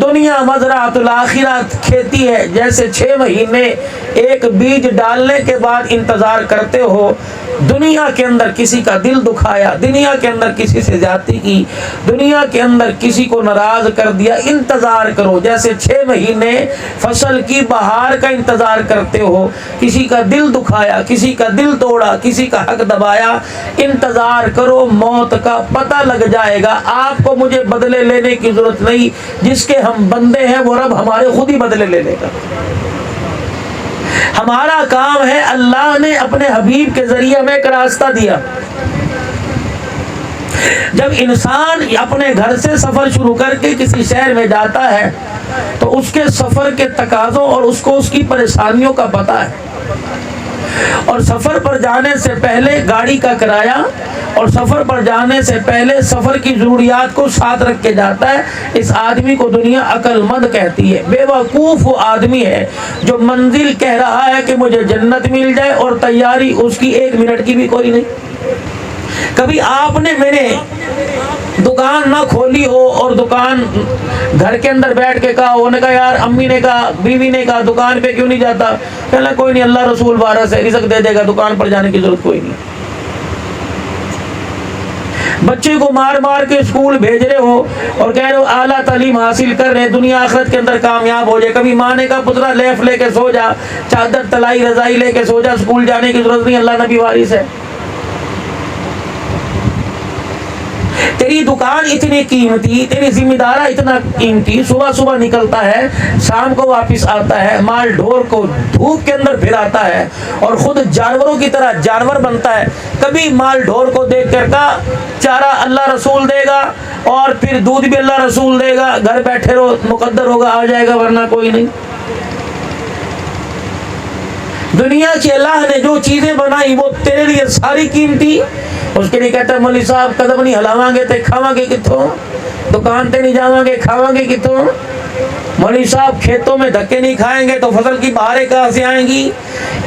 دنیا مزرعۃ الآخرۃ، کھیتی ہے، جیسے 6 مہینے ایک بیج ڈالنے کے بعد انتظار کرتے ہو، دنیا کے اندر کسی کا دل دکھایا، دنیا کے اندر کسی سے زیادتی کی، دنیا کے اندر کسی کو ناراض کر دیا، انتظار کرو جیسے 6 مہینے فصل کی بہار کا انتظار کرتے ہو، کسی کا دل دکھایا، کسی کا دل توڑا، کسی کا حق دبایا، انتظار کرو موت کا، پتہ لگ جائے گا۔ آپ کو مجھے بدلے لینے کی ضرورت نہیں، جس کے ہم بندے ہیں وہ رب ہمارے خود ہی بدلے لے لے گا۔ ہمارا کام ہے، اللہ نے اپنے حبیب کے ذریعے ہمیں ایک راستہ دیا۔ جب انسان اپنے گھر سے سفر شروع کر کے کسی شہر میں جاتا ہے تو اس کے سفر کے تقاضوں اور اس کو اس کی پریشانیوں کا پتہ ہے، اور سفر پر جانے سے پہلے گاڑی کا کرایہ اور سفر پر جانے سے پہلے سفر کی ضروریات کو ساتھ رکھ کے جاتا ہے۔ اس آدمی کو دنیا عقل مند کہتی ہے۔ بے وقوف وہ آدمی ہے جو منزل کہہ رہا ہے کہ مجھے جنت مل جائے اور تیاری اس کی 1 منٹ کی بھی کوئی نہیں۔ کبھی آپ نے میرے دکان نہ کھولی ہو اور دکان گھر کے اندر بیٹھ کے کہا، انہوں نے کہا یار امی نے کہا، بیوی نے کہا دکان پہ کیوں نہیں جاتا؟ کہنا کوئی نہیں، اللہ رسول بارہ سے رزق دے دے گا، دکان پر جانے کی ضرورت کوئی نہیں۔ بچے کو مار مار کے اسکول بھیج رہے ہو اور کہہ رہے ہو اعلیٰ تعلیم حاصل کر رہے، دنیا آخرت کے اندر کامیاب ہو جائے۔ کبھی ماں نے کہا پترا لیف لے کے سو جا، چادر تلائی رضائی لے کے سو جا، اسکول جانے کی ضرورت نہیں، اللہ نبی وارث ہے۔ تیری دکان اتنی قیمتی، تیری ذمہ دارہ اتنا قیمتی، صبح صبح نکلتا ہے، شام کو واپس آتا ہے، مال ڈھور کو دھوپ کے اندر پھراتا ہے اور خود جانوروں کی طرح جانور بنتا ہے۔ کبھی مال ڈھور کو دیکھ کر کا چارہ اللہ رسول دے گا اور پھر دودھ بھی اللہ رسول دے گا، گھر بیٹھے رہو، مقدر ہوگا آ جائے گا ورنہ کوئی نہیں۔ دنیا کی اللہ نے جو چیزیں بنائی وہ تیرے لیے ساری قیمتی، اس کے لیے کہتا ہے مولوی صاحب قدم نہیں ہلاواں گے تے کھاواں گے کتوں، دکان تے نہیں جاواں گے کھاواں گے کتوں، مولوی صاحب کھیتوں میں دھکے نہیں کھائیں گے تو فصل کی بہاریں کہاں سے آئیں گی۔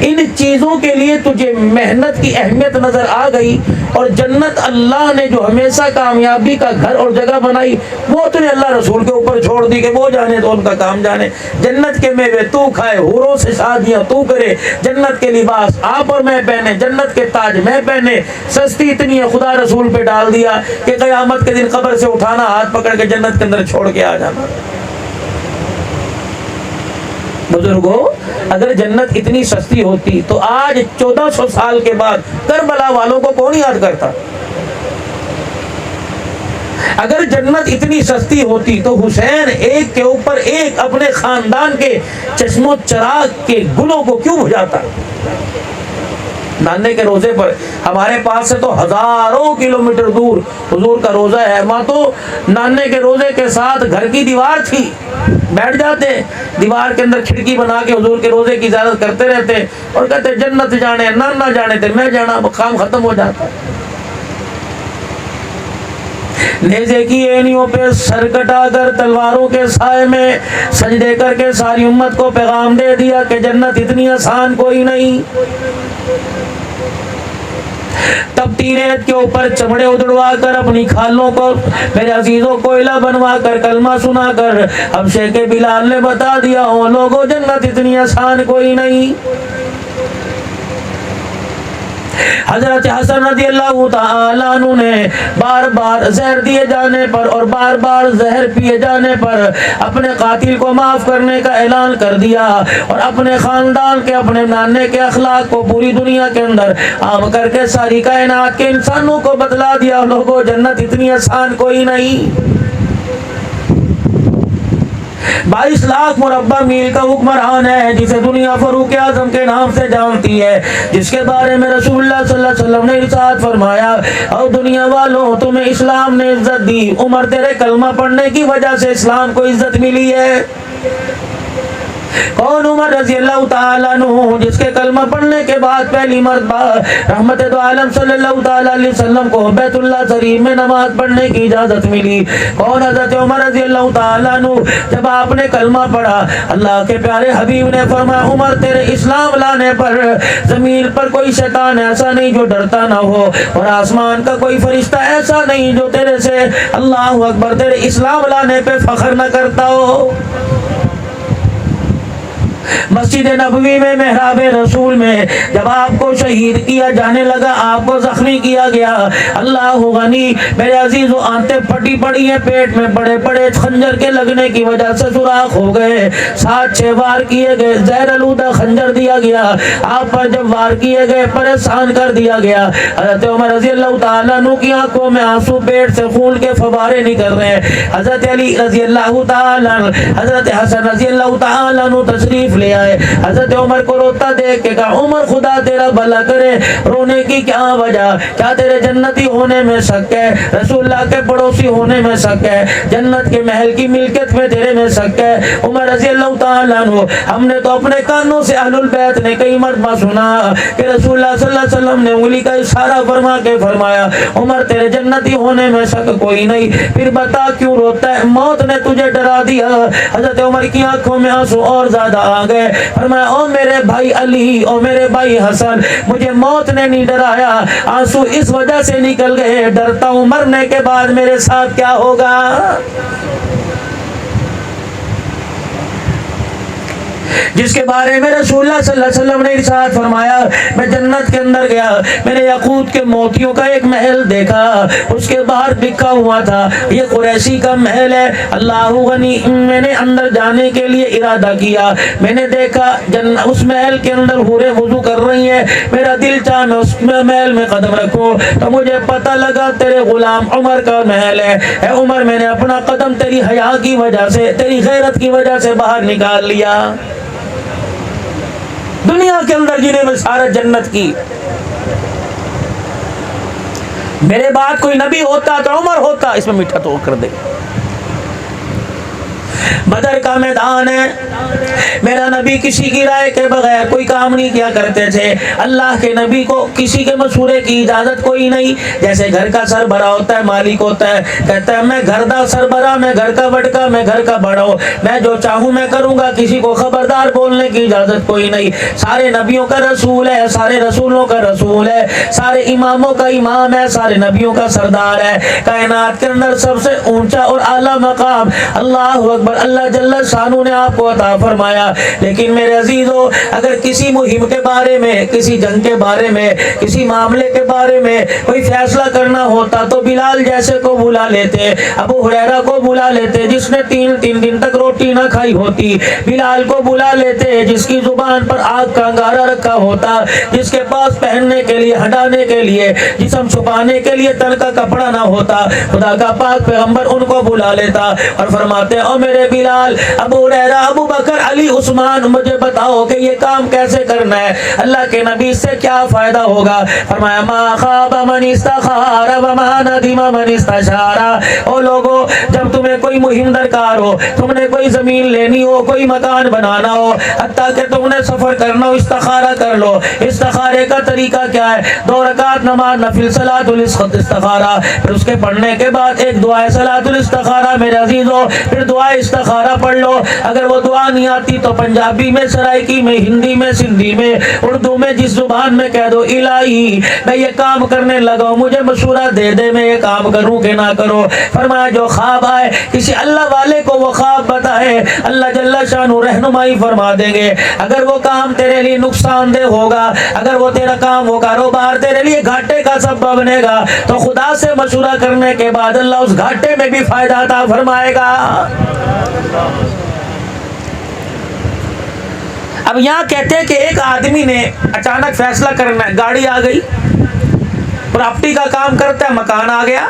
ان چیزوں کے لیے تجھے محنت کی اہمیت نظر آ گئی، اور جنت اللہ نے جو ہمیشہ کامیابی کا گھر اور جگہ بنائی وہ تو نے اللہ رسول کے اوپر چھوڑ دی کہ وہ جانے تو ان کا کام جانے۔ جنت کے میوے تو کھائے، حوروں سے شادیاں تو کرے، جنت کے لباس آپ اور میں پہنے، جنت کے تاج میں پہنے، سستی اتنی ہے خدا رسول پہ ڈال دیا کہ قیامت کے دن قبر سے اٹھانا، ہاتھ پکڑ کے جنت کے اندر چھوڑ کے آ جانا۔ بزرگوں اگر جنت اتنی سستی ہوتی تو آج 1400 سال کے بعد کربلا والوں کو کون یاد کرتا؟ اگر جنت اتنی سستی ہوتی تو حسین ایک کے اوپر ایک اپنے خاندان کے چشم و چراغ کے گلوں کو کیوں بجھاتا؟ نانے کے روزے پر ہمارے پاس سے تو ہزاروں کلومیٹر دور حضور کا روزہ ہے، وہاں تو نانے کے روزے کے ساتھ گھر کی دیوار تھی، بیٹھ جاتے دیوار کے اندر کھڑکی بنا کے حضور کے روزے کی زیارت کرتے رہتے اور کہتے جنت جانے، نانا جانے تھے میں جانا، کام ختم ہو جاتا۔ نیزے کی اینیوں پہ سر کٹا کر تلواروں کے سائے میں سجدے کر کے ساری امت کو پیغام دے دیا کہ جنت اتنی آسان کوئی نہیں۔ تب تیریت کے اوپر چمڑے ادڑوا کر اپنی کھالوں کو میرے عزیزوں کوئلہ بنوا کر کلمہ سنا کر حبشے کے بلال نے بتا دیا او لوگوں جنت اتنی آسان کوئی نہیں۔ حضرت حسن رضی اللہ تعالیٰ عنہ نے بار بار زہر دیے جانے پر اور بار بار زہر پیے جانے پر اپنے قاتل کو معاف کرنے کا اعلان کر دیا اور اپنے خاندان کے، اپنے نانے کے اخلاق کو پوری دنیا کے اندر عام کر کے ساری کائنات کے انسانوں کو بتلا دیا لوگوں جنت اتنی آسان کوئی نہیں۔ 22 لاکھ مربع میل کا حکمران ہے جسے دنیا فاروق اعظم کے نام سے جانتی ہے، جس کے بارے میں رسول اللہ صلی اللہ علیہ وسلم نے ارشاد فرمایا اور دنیا والوں تمہیں اسلام نے عزت دی، عمر تیرے کلمہ پڑھنے کی وجہ سے اسلام کو عزت ملی ہے۔ کون؟ عمر رضی اللہ تعالیٰ عنہ، جس کے کلمہ پڑھنے کے بعد پہلی مرتبہ رحمت دو عالم صلی اللہ تعالیٰ علیہ وسلم کو بیت اللہ شریف میں نماز پڑھنے کی اجازت ملی۔ کون؟ حضرت عمر رضی اللہ تعالیٰ عنہ۔ جب آپ نے کلمہ پڑھا، اللہ کے پیارے حبیب نے فرمایا عمر تیرے اسلام لانے پر زمین پر کوئی شیطان ایسا نہیں جو ڈرتا نہ ہو، اور آسمان کا کوئی فرشتہ ایسا نہیں جو تیرے سے اللہ اکبر تیرے اسلام لانے پہ فخر نہ کرتا ہو۔ مسجد نبوی میں محراب رسول میں جب آپ کو شہید کیا جانے لگا، آپ کو زخمی کیا گیا، اللہ غنی میرے عزیزو آنتیں پھٹی پڑی ہیں، پیٹ میں بڑے بڑے خنجر کے لگنے کی وجہ سے سوراخ ہو گئے، 7-6 وار کیے گئے، زہر آلودہ خنجر دیا گیا آپ پر، جب وار کیے گئے پریشان کر دیا گیا۔ حضرت عمر رضی اللہ تعالیٰ عنہ کی آنکھوں میں آنسو، پیٹ سے خون کے فوارے نکل رہے ہیں۔ حضرت علی رضی اللہ تعالیٰ عنہ، حضرت حسن رضی اللہ تعالیٰ عنہ تشریف لے آئے، حضرت عمر کو روتا دیکھ کے کہا عمر خدا تیرا بھلا کرے، رونے کی کیا وجہ؟ کیا تیرے جنتی ہونے میں شک ہے؟ رسول اللہ کے پڑوسی ہونے میں شک ہے؟ جنت کے محل کی ملکیت میں تیرے میں شک ہے؟ عمر رضی اللہ تعالیٰ عنہ، ہم نے تو اپنے کانوں سے اہل البیت نے کئی مرتبہ سنا کہ رسول اللہ صلی اللہ علیہ وسلم نے انگلی کا اشارہ فرما کے فرمایا عمر تیرے جنتی ہونے میں شک کوئی نہیں، پھر بتا کیوں روتا ہے؟ موت نے تجھے ڈرا دیا۔ حضرت عمر کی آنکھوں میں آنسو اور زیادہ آ گئے، فرمایا او میرے بھائی علی، او میرے بھائی حسن، مجھے موت نے نہیں ڈرایا، آنسو اس وجہ سے نکل گئے، ڈرتا ہوں مرنے کے بعد میرے ساتھ کیا ہوگا۔ جس کے بارے میں رسول اللہ صلی اللہ علیہ وسلم نے ارشاد فرمایا میں جنت کے اندر گیا، میں نے یاقوت کے موتیوں کا ایک محل دیکھا، اس کے باہر لکھا ہوا تھا یہ قریشی کا محل ہے، اللہ غنی۔ میں نے اندر جانے کے لیے ارادہ کیا، میں نے دیکھا اس محل کے اندر حوریں وضو کر رہی ہیں، میرا دل چاہا میں اس محل میں قدم رکھوں، تو مجھے پتہ لگا تیرے غلام عمر کا محل ہے۔ اے عمر میں نے اپنا قدم تیری حیا کی وجہ سے، تیری غیرت کی وجہ سے باہر نکال لیا۔ دنیا کے اندر جنہیں بشارت جنت کی، میرے بعد کوئی نبی ہوتا تو عمر ہوتا، اس میں میٹھا تو کر دے۔ بدر کا میدان ہے، میرا نبی کسی کی رائے کے بغیر کوئی کام نہیں کیا کرتے تھے، اللہ کے نبی کو کسی کے مشورے کی اجازت کوئی نہیں۔ جیسے گھر کا سربراہ ہوتا ہے، مالک ہوتا ہے، کہتا ہے میں گھر کا سربراہ، میں گھر کا بڑکا، میں گھر کا بڑا ہوں، میں جو چاہوں میں کروں گا، کسی کو خبردار بولنے کی اجازت کوئی نہیں۔ سارے نبیوں کا رسول ہے، سارے رسولوں کا رسول ہے، سارے اماموں کا امام ہے، سارے نبیوں کا سردار ہے۔ کائنات کے اندر سب سے اونچا اور اعلیٰ مقام اللہ اکبر اللہ جل شانہ نے آپ کو عطا فرمایا۔ لیکن میرے عزیزو، اگر کسی مہم کے بارے میں، کسی جنگ کے بارے میں، کسی معاملے کے بارے میں کوئی فیصلہ کرنا ہوتا تو بلال جیسے کو بلا لیتے، ابو ہریرہ کو بلا لیتے جس نے 3 دن تک روٹی نہ کھائی ہوتی، بلال کو بلا لیتے جس کی زبان پر آگ کا انگارہ رکھا ہوتا، جس کے پاس پہننے کے لیے، ہٹانے کے لیے، جسم چھپانے کے لیے تن کا کپڑا نہ ہوتا، خدا کا پاک پیغمبر ان کو بلا لیتا اور فرماتے او میرے بلال، ابو ہریرہ، ابو بکر، علی، عثمان، مجھے بتاؤ کہ یہ کام کیسے کرنا ہے، اللہ کے نبی سے کیا فائدہ ہوگا؟ فرمایا ما خاب من استخار وما ندم من استشار۔ او لوگو، جب تمہیں کوئی مہم درکار ہو، تم نے کوئی زمین لینی ہو، کوئی مکان بنانا ہو، حتیٰ کہ تم نے سفر کرنا ہو، استخارہ کر لو۔ استخارے کا طریقہ کیا ہے؟ 2 رکعت نماز نفل صلاۃ الاستخارہ، پھر اس کے پڑھنے کے بعد ایک دعا صلاۃ الاستخارہ میرے عزیزو، پھر دعا استخارہ پڑھ لو۔ اگر وہ دعا نہیں آتی تو پنجابی میں، سرائکی میں، ہندی میں، سندھی میں، اردو میں، جس زبان میں کہہ دو الہی میں یہ کام کرنے لگا ہوں، مجھے مشورہ دے دے میں یہ کام کروں کہ نہ کروں۔ فرمایا جو خواب آئے کسی اللہ والے کو وہ خواب بتائے، اللہ جل شانہ رہنمائی فرما دیں گے۔ اگر وہ کام تیرے لیے نقصان دہ ہوگا، اگر وہ تیرا کام، وہ کاروبار تیرے لیے گھاٹے کا سبب بنے گا، تو خدا سے مشورہ کرنے کے بعد اللہ اس گھاٹے میں بھی فائدہ عطا فرمائے گا۔ اب یہاں کہتے ہیں کہ ایک آدمی نے اچانک فیصلہ کرنا ہے، گاڑی آ گئی، پراپرٹی کا کام کرتا ہے، مکان آ گیا،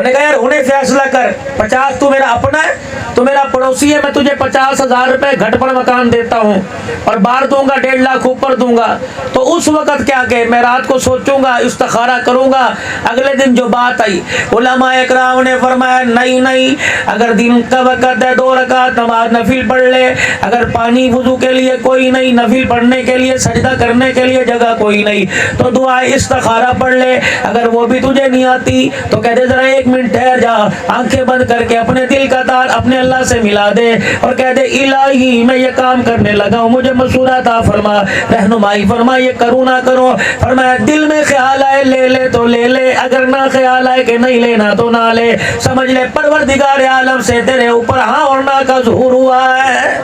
انہوں نے کہا یار انہیں فیصلہ کر، 50 تو میرا اپنا ہے، تو میرا پڑوسی ہے، میں تجھے 50,000 روپے گھٹ پر مکان دیتا ہوں اور باہر دوں گا 1.5 لاکھ اوپر دوں گا، تو اس وقت کیا کہ میں رات کو سوچوں گا، استخارہ کروں گا۔ اگلے دن جو بات آئی، علماء اکرام نے فرمایا نہیں، اگر دن کا وقت ہے 2 رکعت نماز نفل پڑھ لے، اگر پانی وضو کے لیے کوئی نہیں، نفل پڑھنے کے لیے، سجدہ کرنے کے لیے جگہ کوئی نہیں، تو دعا استخارہ پڑھ لے، اگر وہ بھی تجھے نہیں آتی تو کہہ دے ذرا 1 منٹ ٹھہر جا، آنکھیں بند کر کے اپنے دل کا تار اپنے اللہ سے ملا دے اور کہہ دے الہی میں یہ کام کرنے لگا ہوں، مجھے مشورہ عطا فرما، رہنمائی فرما، یہ کروں نہ کروں۔ فرمایا دل میں خیال آئے لے لے تو لے لے، اگر نہ خیال آئے کہ نہیں لینا تو نہ لے، سمجھ لے پروردگار عالم سے تیرے اوپر ہاں اور نہ کا ظہور ہوا ہے۔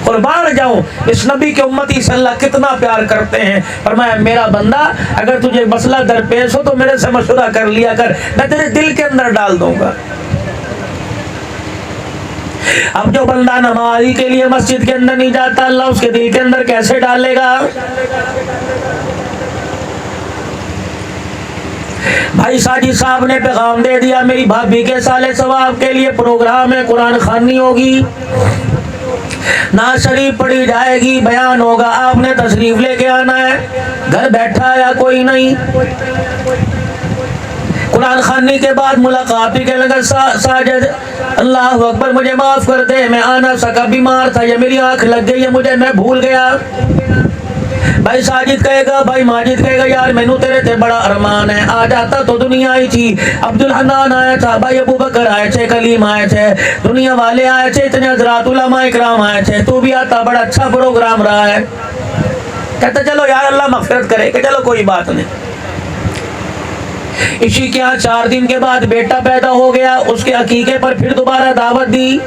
قربان جاؤں اس نبی کے امتی سے اللہ کتنا پیار کرتے ہیں۔ فرمایا میرا بندہ اگر تجھے مسئلہ درپیش ہو تو میرے سے مشورہ کر لیا کر، میں تیرے دل کے اندر ڈال دوں گا۔ اب جو بندہ نمازی کے لیے مسجد کے اندر نہیں جاتا، اللہ اس کے دل کے اندر کیسے ڈالے گا؟ بھائی ساجد صاحب نے پیغام دے دیا، میری بھابھی کے سالے ثواب کے لیے پروگرام ہے، قرآن خوانی ہوگی، نعت شریف پڑھی جائے گی، بیان ہوگا، آپ نے تشریف لے کے آنا ہے۔ گھر بیٹھا یا کوئی نہیں، قرآن خوانی کے بعد ملاقات بھی کہنے لگا ساجد اللہ اکبر مجھے معاف کر دے، میں آنا سکا، بیمار تھا، یہ میری آنکھ لگ گئی ہے، مجھے میں بھول گیا۔ بھائی ساجد کہے گا، بھائی ماجد کہے گا یار مینوں تیرے تے بڑا ارمان ہے، آ جاتا تو دنیا آئی تھی، عبدالحنان آیا تھا، بھائی ابو بکر آئے تھے، کلیم آئے تھے، دنیا والے آئے تھے، اتنے حضرات علماء اکرام آئے تھے، تو بھی آتا، بڑا اچھا پروگرام رہا ہے۔ کہتا چلو یار اللہ مغفرت کرے کہ چلو کوئی بات نہیں۔ اسی کے ہاں 4 دن کے بعد بیٹا پیدا ہو گیا، اس کے عقیقے پر پھر دوبارہ دعوت دی،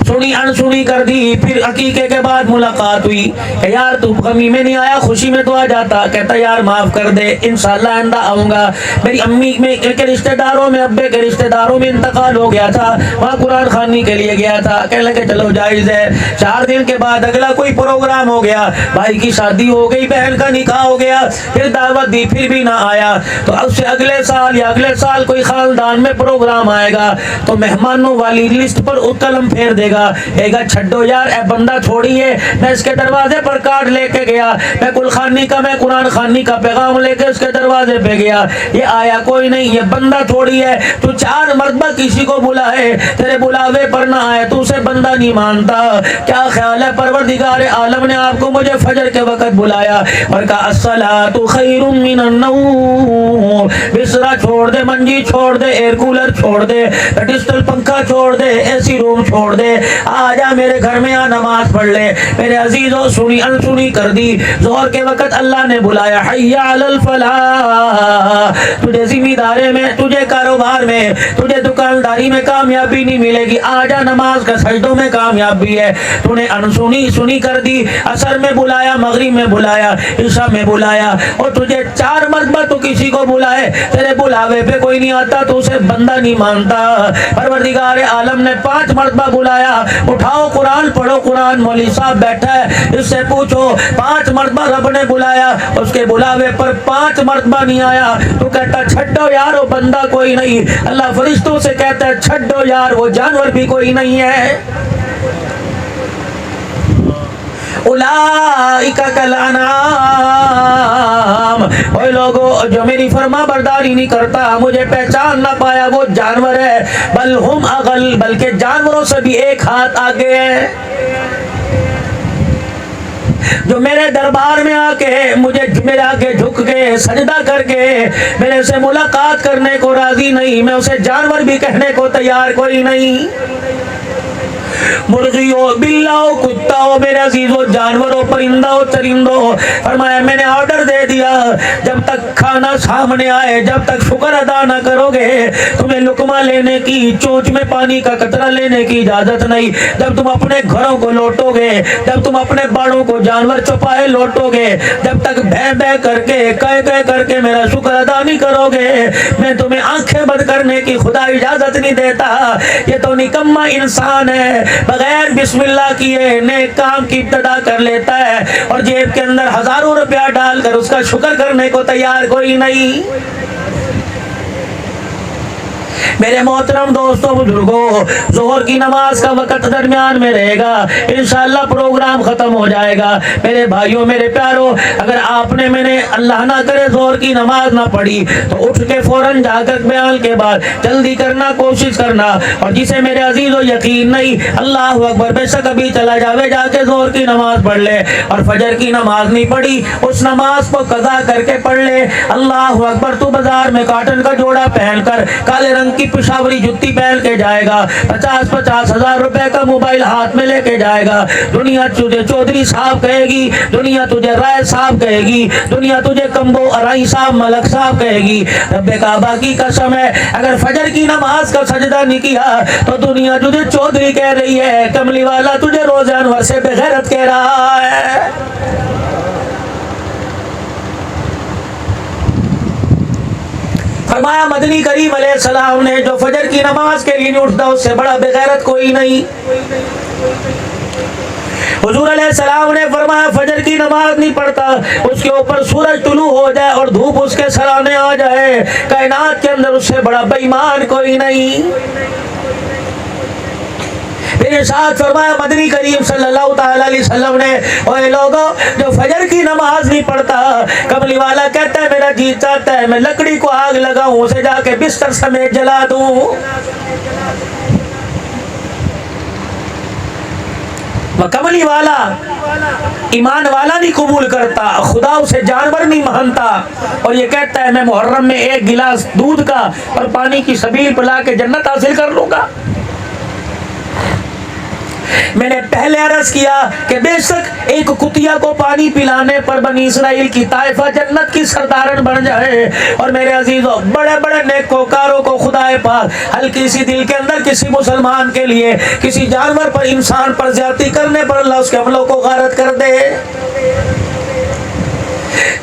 سنی انسنی کر دی، پھر عقیقے کے بعد ملاقات ہوئی کہ یار تو غمی میں نہیں آیا، خوشی میں تو آ جاتا۔ کہتا یار معاف کر دے، انشاءاللہ آئندہ آؤں گا، میری امی کے رشتہ داروں میں، ابے کے رشتہ داروں میں انتقال ہو گیا تھا، وہاں قرآن خوانی کے لیے گیا تھا۔ کہنے لگے چلو جائز ہے۔ 4 دن کے بعد اگلا کوئی پروگرام ہو گیا، بھائی کی شادی ہو گئی، بہن کا نکاح ہو گیا، پھر دعوت دی، پھر بھی نہ آیا، تو اس سے اگلے سال یا اگلے سال کوئی خاندان میں پروگرام آئے گا تو مہمانوں والی لسٹ پر قلم پھیر دے گا، کہے گا چھڈو یار اے بندہ چھوڑیے، میں اس کے دروازے پر کارڈ لے کے گیا، میں کل خانی کا، میں قرآن خوانی کا پیغام لے کے اس کے دروازے پہ گیا، یہ آیا کوئی نہیں، یہ بندہ چھوڑی ہے، تو 4 مرتبہ کسی کو بلائے، تیرے بلاوے پر نہ آئے تو اسے بندہ نہیں مانتا۔ کیا خیال ہے پروردگار عالم نے آپ کو مجھے فجر کے وقت بلایا اور کہا الصلاۃ خیر من النوم، بستر چھوڑ دے، منجی چھوڑ دے، ایئر کولر چھوڑ دے، ڈیجیٹل پنکھا چھوڑ دے، اے سی روم چھوڑ دے، آ جا میرے گھر میں آ نماز پڑھ لے۔ میرے عزیزوں سنی انسنی کر دی، ظہر کے وقت اللہ نے بلایا حی علی الفلاح، تجھے ذمہ داری میں، تجھے کاروبار میں، تجھے دکانداری میں کامیابی نہیں ملے گی، آ جا نماز کا سجدوں میں کامیابی ہے۔ تو نے انسنی سنی کر دی، عصر میں بلایا، مغرب میں بلایا، عشاء میں بلایا، اور تجھے 4 مرتبہ تو کسی کو بلائے، تیرے بلاوے پہ کوئی نہیں آتا تو اسے بندہ نہیں مانتا۔ پروردگار عالم نے 5 مرتبہ بلایا، اٹھاؤ قرآن پڑھو، قرآن مولوی صاحب بیٹھا ہے اس سے پوچھو، 5 مرتبہ رب نے بلایا، اس کے بلاوے پر 5 مرتبہ نہیں آیا، تو کہتا چھڈو یار وہ بندہ کوئی نہیں، اللہ فرشتوں سے کہتا ہے چھڈو یار وہ جانور بھی کوئی نہیں ہے۔ اولئک کالانعام، وہ لوگوں جو میری فرما برداری نہیں کرتا، مجھے پہچان نہ پایا، وہ جانور ہے، بل ہم اغل، بلکہ جانوروں سے بھی ایک ہاتھ آگے ہے۔ جو میرے دربار میں آ کے مجھے میرے آگے جھک کے سجدہ کر کے میرے سے ملاقات کرنے کو راضی نہیں، میں اسے جانور بھی کہنے کو تیار کوئی نہیں۔ مرغی ہو، بلا ہو، کتا ہو، میرے عزیز ہو، جانور ہو، پرندہ ہو، چرندہ ہو، فرمایا میں نے آرڈر دے دیا، جب تک کھانا سامنے آئے، جب تک شکر ادا نہ کرو گے، تمہیں لقمہ لینے لینے کی, چونچ میں پانی کا قطرہ لینے کی اجازت نہیں. جب تم اپنے گھروں کو لوٹو گے, جب تم اپنے باڑوں کو جانور چپائے لوٹو گے, جب تک بھے بھے کر کے کہہ کر کے میرا شکر ادا نہیں کرو گے, میں تمہیں آنکھیں بند کرنے کی خدا اجازت نہیں دیتا. یہ تو نکما انسان ہے, بغیر بسم اللہ کیے نیک کام کی ابتدا کر لیتا ہے اور جیب کے اندر ہزاروں روپیہ ڈال کر اس کا شکر کرنے کو تیار کوئی نہیں. میرے محترم دوستوں بزرگوں, ظہر کی نماز کا وقت درمیان میں رہے گا, انشاءاللہ پروگرام ختم ہو جائے گا. میرے بھائیوں میرے پیاروں, اگر آپ نے میں نے اللہ نہ کرے ظہر کی نماز نہ پڑھی تو اٹھ کے فوراً جا کر بیان کے بعد جلدی کرنا, کوشش کرنا. اور جسے میرے عزیز و یقین نہیں, اللہ اکبر, بے شک ابھی چلا جاوے جا کے ظہر کی نماز پڑھ لے, اور فجر کی نماز نہیں پڑھی اس نماز کو قضا کر کے پڑھ لے. اللہ اکبر, تو بازار میں کاٹن کا جوڑا پہن کر کالے رنگ کی پشاوری جتی پہن کے جائے گا, 50 ہزار روپے کا موبائل ہاتھ میں لے کے جائے گا. دنیا تجھے چودھری صاحب کہے گی, دنیا تجھے رائے صاحب کہے گی, دنیا تجھے کمبو ارائی صاحب ملک صاحب کہے گی. رب کعبہ کی قسم ہے, اگر فجر کی نماز کا سجدہ نہیں کیا تو دنیا تجھے چودھری کہہ رہی ہے, کملی والا تجھے روزہ انور سے بغیرت کہہ رہا ہے. فرمایا مدنی کریم علیہ السلام نے, جو فجر کی نماز کے لیے نہیں اٹھتا اس سے بڑا بغیرت کوئی نہیں. حضور علیہ السلام نے فرمایا فجر کی نماز نہیں پڑھتا, اس کے اوپر سورج طلوع ہو جائے اور دھوپ اس کے سرانے آ جائے, کائنات کے اندر اس سے بڑا بے ایمان کوئی نہیں. میرے ساتھ فرمایا مدنی کریم صلی اللہ تعالی علیہ وسلم نے, اوے لوگوں جو فجر کی نماز نہیں پڑھتا, کملی والا کہتا ہے میرا جی چاہتا ہے میں لکڑی کو آگ لگاؤں, اسے جا کے بستر سمیت جلا دوں. کملی والا ایمان والا نہیں قبول کرتا, خدا اسے جانور نہیں مانتا, اور یہ کہتا ہے میں محرم میں ایک گلاس دودھ کا اور پانی کی سبیل پلا کے جنت حاصل کر لوں گا. میں نے پہلے عرض کیا کہ بے شک ایک کتیا کو پانی پلانے پر بنی اسرائیل کی طائفہ جنت کی سردارن بن جائے, اور میرے عزیزوں بڑے بڑے نیکوکاروں کو خدا پاک ہلکی سی دل کے اندر کسی مسلمان کے لیے کسی جانور پر, انسان پر زیادتی کرنے پر اللہ اس کے عملوں کو غارت کر دے.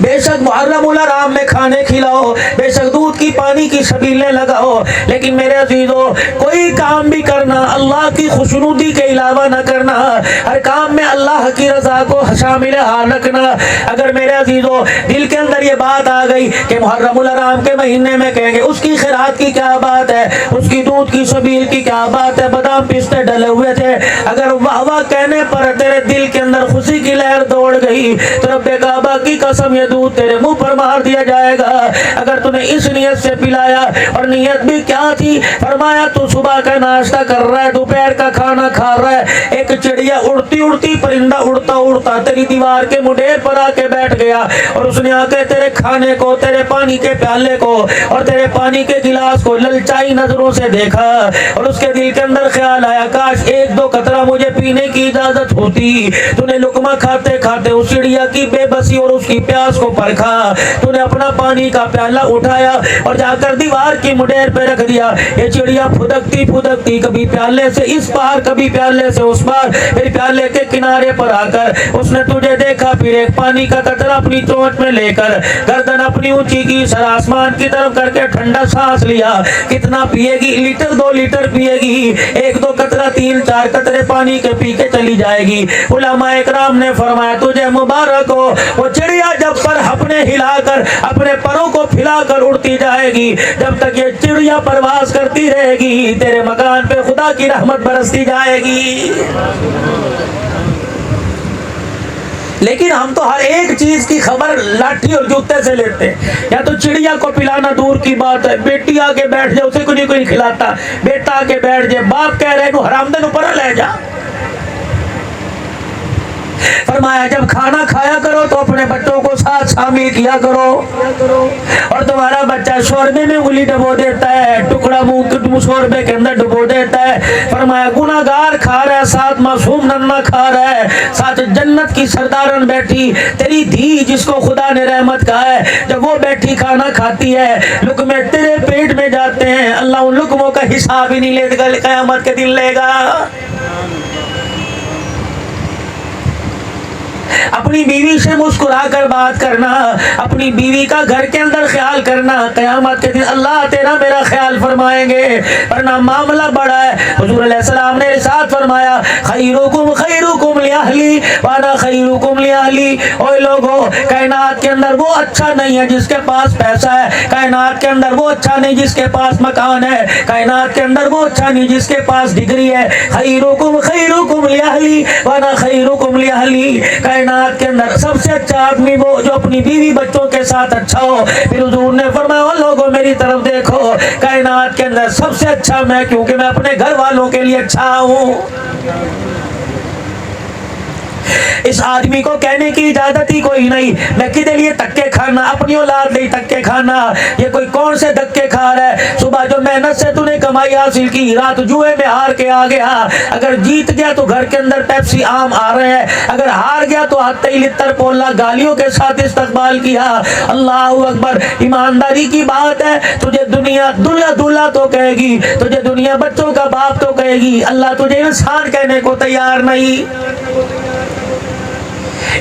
بے شک محرم الحرام میں کھانے کھلاؤ, بے شک دودھ کی پانی کی سبیلیں لگاؤ, لیکن میرے عزیزوں کوئی کام بھی کرنا اللہ کی خوشنودی کے علاوہ نہ کرنا, ہر کام میں اللہ کی رضا کو شامل حال رکھنا. اگر میرے عزیزوں دل کے اندر یہ بات آ گئی کہ محرم الحرام کے مہینے میں کہیں گے اس کی خیرات کی کیا بات ہے, اس کی دودھ کی سبیل کی کیا بات ہے, بادام پستے ڈلے ہوئے تھے, اگر واہ واہ کہنے پر تیرے دل کے اندر خوشی کی لہر دوڑ گئی تو رب کعبہ کی قسم یہ دودھ تیرے منہ پر مار دیا جائے گا. اگر تُو نے اس نیت سے پلایا, اور نیت بھی کیا تھی, فرمایا تو صبح کا ناشتہ کر رہا ہے, دوپہر کا کھانا کھا رہا ہے, ایک چڑیا اڑتی اڑتی پرندہ اڑتا اڑتا تیری دیوار کے مڈیر پر آ کے بیٹھ گیا, اور اس نے آ کے تیرے کھانے کو, تیرے پانی کے پیالے کو اور تیرے پانی کے گلاس کو للچائی نظروں سے دیکھا, اور اس کے دل کے اندر خیال آیا کاش ایک دو قطرہ مجھے پینے کی اجازت ہوتی. تو نے لقمہ کھاتے کھاتے اس چڑیا کی بے بسی اور اس کی پیاس کو پرکھا, تو نے اپنا پانی کا پیالہ اٹھایا اور جا کر دیوار کی مڈیر پہ رکھ دیا. یہ چڑیا پھدکتی پھدکتی کبھی پیالے سے اس پار کبھی پیالے سے اس پار, پھر پیالے کے کنارے پر آ کر اس نے تجھے دیکھا, پھر ایک پانی کا قطرہ اپنی چونچ میں لے کر گردن اپنی اونچی کی, سر آسمان کی طرف کر کے ٹھنڈا سانس لیا. کتنا پیے گی, لیٹر 2 لیٹر پیے گی, 1-2 قطرہ 3-4 قطرے پانی کے پی کے چلی جائے گی. علماء اکرام نے فرمایا تجھے مبارک ہو, وہ چڑیا جب پر اپنے ہلا کر اپنے پروں کو پھیلا کر اڑتی جائے گی, جب تک یہ چڑیا پرواز کرتی رہے گی تیرے مکان پہ خدا کی رحمت برستی جائے گی. لیکن ہم تو ہر ایک چیز کی خبر لاٹھی اور جوتے سے لیتے ہیں. یا تو چڑیا کو پلانا دور کی بات ہے, بیٹی آ کے بیٹھ جائے اسے کوئی نہیں کھلاتا, بیٹا آ کے بیٹھ جائے, باپ کہہ رہے کو حرامدن اوپر لے جا. فرمایا جب کھانا کھایا کرو تو اپنے بچوں کو ساتھ شامل کیا کرو, اور تمہارا بچہ شوربے میں انگلی ڈبو دیتا ہے, ٹکڑا منہ شوربے کے اندر ڈبو دیتا ہے, فرمایا گناہگار کھا رہا تیرا ساتھ معصوم ننھا کھا رہا ہے، ساتھ جنت کی سردارن بیٹھی، تیری دھی جس کو خدا نے رحمت کہا ہے، جب وہ بیٹھی کھانا کھاتی ہے، لقمے تیرے پیٹ میں جاتے ہیں، اللہ ان لقموں کا حساب ہی نہیں لے گا، قیامت کے دن لے گا۔ اپنی بیوی سے مسکرا کر بات کرنا، اپنی بیوی کا گھر کے اندر خیال کرنا، قیامت کے دن اللہ تیرا میرا خیال فرمائیں گے، ورنہ معاملہ بڑا ہے۔ حضور علیہ السلام نے ارشاد فرمایا خیرکم خیرکم لأہلی وانا خیرکم لأہلی۔ اوے لوگو، کائنات کے اندر وہ اچھا نہیں ہے جس کے پاس پیسہ ہے، کائنات کے اندر وہ اچھا نہیں جس کے پاس مکان ہے، کائنات کے اندر وہ اچھا نہیں جس کے پاس ڈگری ہے، خیرکم خیرکم لأہلی وانا خیرکم لأہلی۔ کائنات کے اندر سب سے اچھا آدمی وہ جو اپنی بیوی بچوں کے ساتھ اچھا ہو۔ پھر حضور نے فرمایا لوگوں میری طرف دیکھو، کائنات کے اندر سب سے اچھا میں، کیونکہ میں اپنے گھر والوں کے لیے اچھا ہوں۔ اس آدمی کو کہنے کی اجازت ہی کوئی نہیں، میں کدے لیے دھکے کھانا، اپنی اولاد نہیں دھکے کھانا، یہ کوئی کون سے دھکے کھا رہا ہے؟ صبح جو محنت سے تو نے کمائی حاصل کی، رات جوئے میں ہار کے آ گیا، اگر جیت گیا تو گھر کے اندر پیپسی آم آ رہے ہیں، اگر ہار گیا تو ہتھے لتر پولا گالیوں کے ساتھ استقبال کیا۔ اللہ اکبر، ایمانداری کی بات ہے، تجھے دنیا دلہا دلہا تو کہے گی، تجھے دنیا بچوں کا باپ تو کہے گی، اللہ تجھے انسان کہنے کو تیار نہیں۔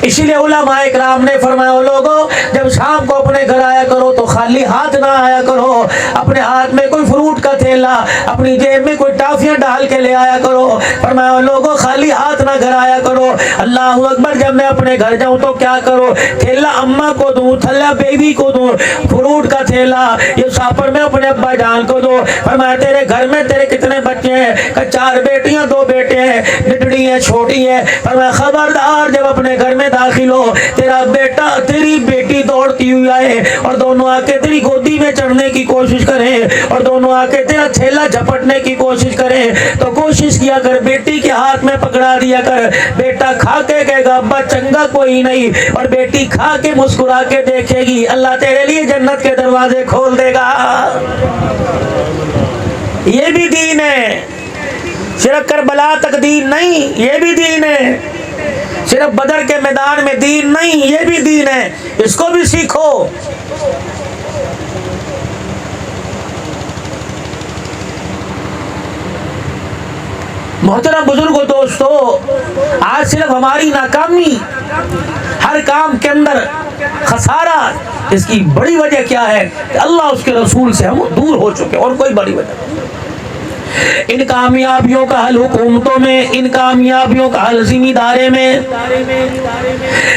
اسی لیے علماء اکرام نے فرمایا لوگوں، جب شام کو اپنے گھر آیا کرو تو خالی ہاتھ نہ آیا کرو، اپنے ہاتھ میں کوئی فروٹ کا تھیلا، اپنی جیب میں کوئی ٹافیاں ڈال کے لے آیا کرو۔ فرمایا لوگوں، خالی ہاتھ نہ گھر آیا کرو۔ اللہ اکبر، جب میں اپنے گھر جاؤں تو کیا کرو، تھیلا اماں کو دوں، تھیلا بیوی کو دوں، فروٹ کا تھیلا یہ سافر میں اپنے ابا جان کو دو۔ فرمایا تیرے گھر میں تیرے کتنے بچے ہیں؟ کہ 4 بیٹیاں 2 بیٹے ہیں، بٹڑی ہیں چھوٹی ہیں۔ فرمایا خبردار، جب اپنے گھر میں داخل ہو، تیرا بیٹا تیری بیٹی دوڑتی ہوئی آئے اور دونوں آ کے تیری گودی میں چڑھنے کی کوشش کریں اور دونوں آ کے تیرا تھیلا جھپٹنے کی کوشش کریں، تو کوشش کیا کر بیٹی کے ہاتھ میں پکڑا دیا کر۔ بیٹا کھا کے کہے گا ابا چنگا کوئی نہیں، اور بیٹی کھا کے مسکرا کے دیکھے گی، اللہ تیرے لیے جنت کے دروازے کھول دے گا۔ یہ بھی دین ہے، صرف کربلا تک دین نہیں، یہ بھی دین ہے، صرف بدر کے میدان میں دین نہیں، یہ بھی دین ہے، اس کو بھی سیکھو۔ محترم بزرگوں، دوستو، آج صرف ہماری ناکامی، ہر کام کے اندر خسارہ، اس کی بڑی وجہ کیا ہے کہ اللہ اس کے رسول سے ہم دور ہو چکے، اور کوئی بڑی وجہ نہیں۔ ان کامیابیوں کا حل حکومتوں میں، ان کامیابیوں کا حل ذمہ دارے میں،